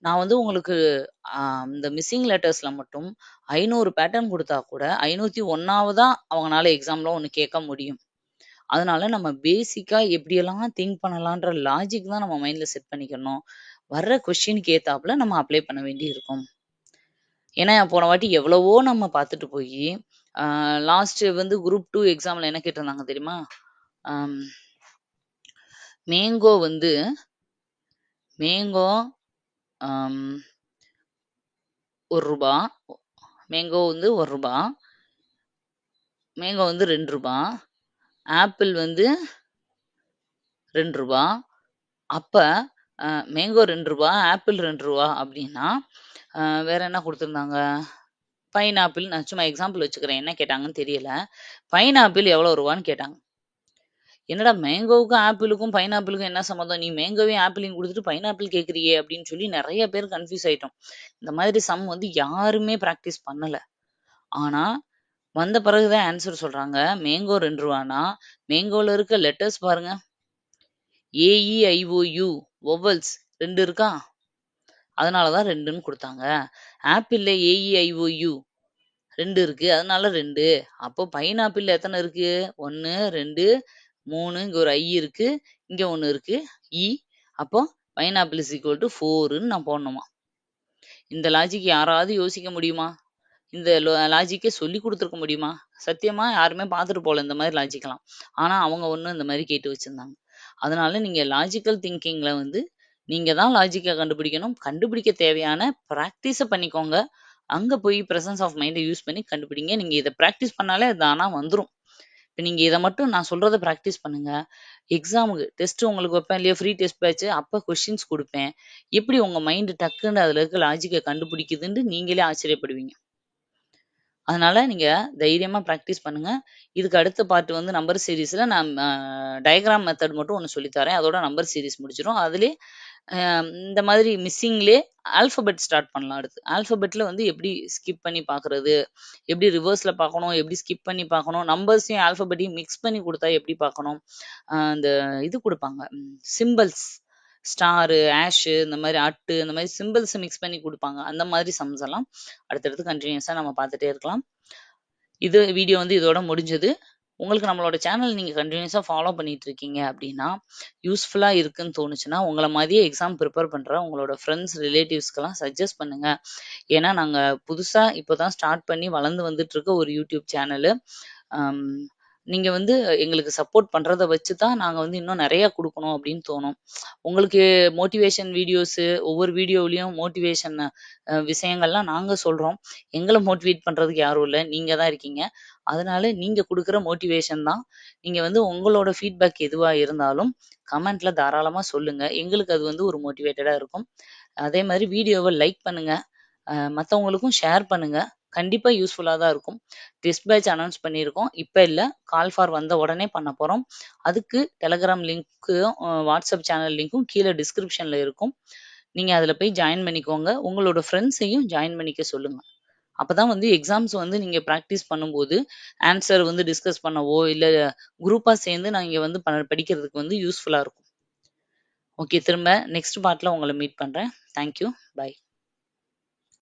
நான் வந்து உங்களுக்கு இந்த மிஸ்ஸிங் லெட்டர்ஸ்ல மட்டும் 500 பேட்டர்ன் கொடுத்தா கூட 501ஆவதா அவங்களால எக்ஸாம்ல ஒன்று கேட்க முடியும். அதனால நம்ம பேசிக்கா எப்படியெல்லாம் திங்க் பண்ணலான்ற லாஜிக் தான் நம்ம மைண்ட்ல செட் பண்ணிக்கணும். வர்ற கொஸ்டினுக்கு ஏத்தாப்புல நம்ம அப்ளை பண்ண வேண்டி இருக்கும். ஏன்னா போன வாட்டி எவ்வளவோ நம்ம பார்த்துட்டு போய் லாஸ்ட் வந்து குரூப் 2 எக்ஸாம்ல என்ன கேட்டிருந்தாங்க தெரியுமா? மேங்கோ வந்து ₹1, மேங்கோ வந்து ₹1, மேங்கோ வந்து ₹2, ஆப்பிள் வந்து ₹2. அப்ப மேங்கோ ₹2, ஆப்பிள் ₹2 அப்படின்னா வேற என்ன கொடுத்துருந்தாங்க? பைனாப்பிள். நான் சும்மா எக்ஸாம்பிள் வச்சுக்கிறேன், என்ன கேட்டாங்கன்னு தெரியல. பைனாப்பிள் எவ்வளோ ரூபான்னு கேட்டாங்க. என்னடா மேங்கோவுக்கும் ஆப்பிளுக்கும் பைனாப்பிளுக்கும் என்ன சம்மந்தம்? நீ மேங்கோவையும் ஆப்பிளையும் கொடுத்துட்டு பைனாப்பிள் கேட்குறியே அப்படின்னு சொல்லி நிறைய பேர் கன்ஃபியூஸ் ஆயிட்டோம். இந்த மாதிரி சம் வந்து யாருமே ப்ராக்டிஸ் பண்ணல. ஆனா வந்த பிறகுதான் ஆன்சர் சொல்றாங்க. மேங்கோ ₹2னா மேங்கோல இருக்க லெட்டர்ஸ் பாருங்க. AEIOU வொவல்ஸ் 2 இருக்கா? அதனாலதான் 2ன்னு கொடுத்தாங்க. ஆப்பிள்ல AEIOU 2 இருக்கு, அதனால 2. அப்போ பைனாப்பிள் எத்தனை இருக்கு? 1 2 3, இங்க ஒரு I இருக்கு, இங்க 1 இருக்கு E. அப்போ பைனாப்பிள் இஸ் ஈக்குவல் டு 4ன்னு நான் போடணுமா? இந்த லாஜிக் யாராவது யோசிக்க முடியுமா? இந்த லாஜிக்கை சொல்லி கொடுத்துருக்க முடியுமா? சத்தியமா யாருமே பார்த்துட்டு போல இந்த மாதிரி லாஜிக்கலாம். ஆனா அவங்க ஒண்ணு இந்த மாதிரி கேட்டு வச்சிருந்தாங்க. அதனால நீங்க லாஜிக்கல் திங்கிங்ல வந்து நீங்க தான் லாஜிக்கை கண்டுபிடிக்கணும். கண்டுபிடிக்க தேவையான ப்ராக்டிஸை பண்ணிக்கோங்க. அங்க போய் பிரசன்ஸ் ஆஃப் மைண்டை யூஸ் பண்ணி கண்டுபிடிங்க. நீங்க இதை ப்ராக்டிஸ் பண்ணாலே அது தானா வந்துடும். இப்போ நீங்க இதை மட்டும் நான் சொல்றதை ப்ராக்டிஸ் பண்ணுங்க. எக்ஸாமுக்கு டெஸ்ட் உங்களுக்கு வைப்பேன் இல்லையா, ஃப்ரீ டெஸ்ட் பேட்ச், அப்போ கொஸ்டின்ஸ் கொடுப்பேன். எப்படி உங்க மைண்டு டக்குன்னு அதுல இருக்க லாஜிக்கை கண்டுபிடிக்குதுன்னு நீங்களே ஆச்சரியப்படுவீங்க. அதனால நீங்க தைரியமா ப்ராக்டிஸ் பண்ணுங்க. இதுக்கு அடுத்த பார்ட் வந்து நம்பர் சீரீஸ்ல நான் டயக்ராம் மெத்தட் மட்டும் ஒன்று சொல்லித்தரேன். அதோட நம்பர் சீரீஸ் முடிச்சிடும். அதுலேயே இந்த மாதிரி மிஸ்ஸிங்லே ஆல்ஃபபெட் ஸ்டார்ட் பண்ணலாம். அடுத்து ஆல்ஃபபெட்ல வந்து எப்படி ஸ்கிப் பண்ணி பார்க்குறது, எப்படி ரிவர்ஸ்ல பார்க்கணும், எப்படி ஸ்கிப் பண்ணி பார்க்கணும், நம்பர்ஸையும் ஆல்ஃபபெட்டையும் மிக்ஸ் பண்ணி குடுத்தா எப்படி பார்க்கணும். அந்த இது குடுப்பாங்க. சிம்பல்ஸ் ஸ்டாரு, ஆஷு இந்த மாரி அட்டு இந்த மாரி சிம்பிள்ஸ் மிக்ஸ் பண்ணி குடுப்பாங்க. அந்த மாதிரி சம்ஸ் எல்லாம் அடுத்தடுத்து கன்டினியூஸா நம்ம பார்த்துட்டே இருக்கலாம். இது வீடியோ வந்து இதோட முடிஞ்சது. உங்களுக்கு நம்மளோட சேனல் நீங்க கன்டினியூஸா ஃபாலோ பண்ணிட்டு இருக்கீங்க அப்படின்னா, யூஸ்ஃபுல்லா இருக்குன்னு தோணுச்சுன்னா, உங்கள மாதிரியே எக்ஸாம் ப்ரிப்பேர் பண்ற உங்களோட ஃப்ரெண்ட்ஸ், ரிலேட்டிவ்ஸ்க்கெல்லாம் சஜெஸ்ட் பண்ணுங்க. ஏன்னா, நாங்க புதுசா இப்ப தான் ஸ்டார்ட் பண்ணி வளர்ந்து வந்துட்டு இருக்க ஒரு யூடியூப் சேனலு. அம் நீங்க வந்து எங்களுக்கு சப்போர்ட் பண்றத வச்சு தான் நாங்க வந்து இன்னும் நெறைய குடுக்கணும் அப்படின்னு தோணும். உங்களுக்கு மோட்டிவேஷன் வீடியோஸு ஒவ்வொரு வீடியோவிலயும் மோட்டிவேஷன் விஷயங்கள்லாம் நாங்க சொல்றோம். எங்கள மோட்டிவேட் பண்றதுக்கு யாரும் இல்ல. நீங்க தான் இருக்கீங்க. அதனால நீங்க குடுக்குற மோட்டிவேஷன் தான். நீங்க வந்து உங்களோட ஃபீட்பேக் எதுவா இருந்தாலும் கமெண்ட்ல தாராளமா சொல்லுங்க. எங்களுக்கு அது வந்து ஒரு மோட்டிவேட்டடா இருக்கும். அதே மாரி வீடியோவ லைக் பண்ணுங்க. மத்தவங்களுக்கும் ஷேர் பண்ணுங்க. கண்டிப்பா யூஸ்ஃபுல்லா தான் இருக்கும். டெஸ்ட் பேட்ச் அனௌன்ஸ் பண்ணியிருக்கோம். இப்ப இல்ல. கால் ஃபார் வந்த உடனே பண்ண போறோம். அதுக்கு டெலகிராம் லிங்க்கும், வாட்ஸ்அப் சேனல் லிங்க்கும் கீழ டிஸ்கிரிப்ஷன்ல இருக்கும். நீங்க அதுல போய் ஜாயின் பண்ணிக்கோங்க. உங்களோட ஃப்ரெண்ட்ஸையும் ஜாயின் பண்ணிக்க சொல்லுங்க. அப்பதான் வந்து எக்ஸாம்ஸ் வந்து நீங்க பிராக்டிஸ் பண்ணும்போது, ஆன்ஸர் வந்து டிஸ்கஸ் பண்ணவோ, இல்ல குரூப்பா சேர்ந்து நீங்க வந்து படிக்கிறதுக்கு வந்து யூஸ்ஃபுல்லா இருக்கும். ஓகே. திரும்ப நெக்ஸ்ட் பார்ட்ல உங்கள மீட் பண்றேன். Thank you. பை.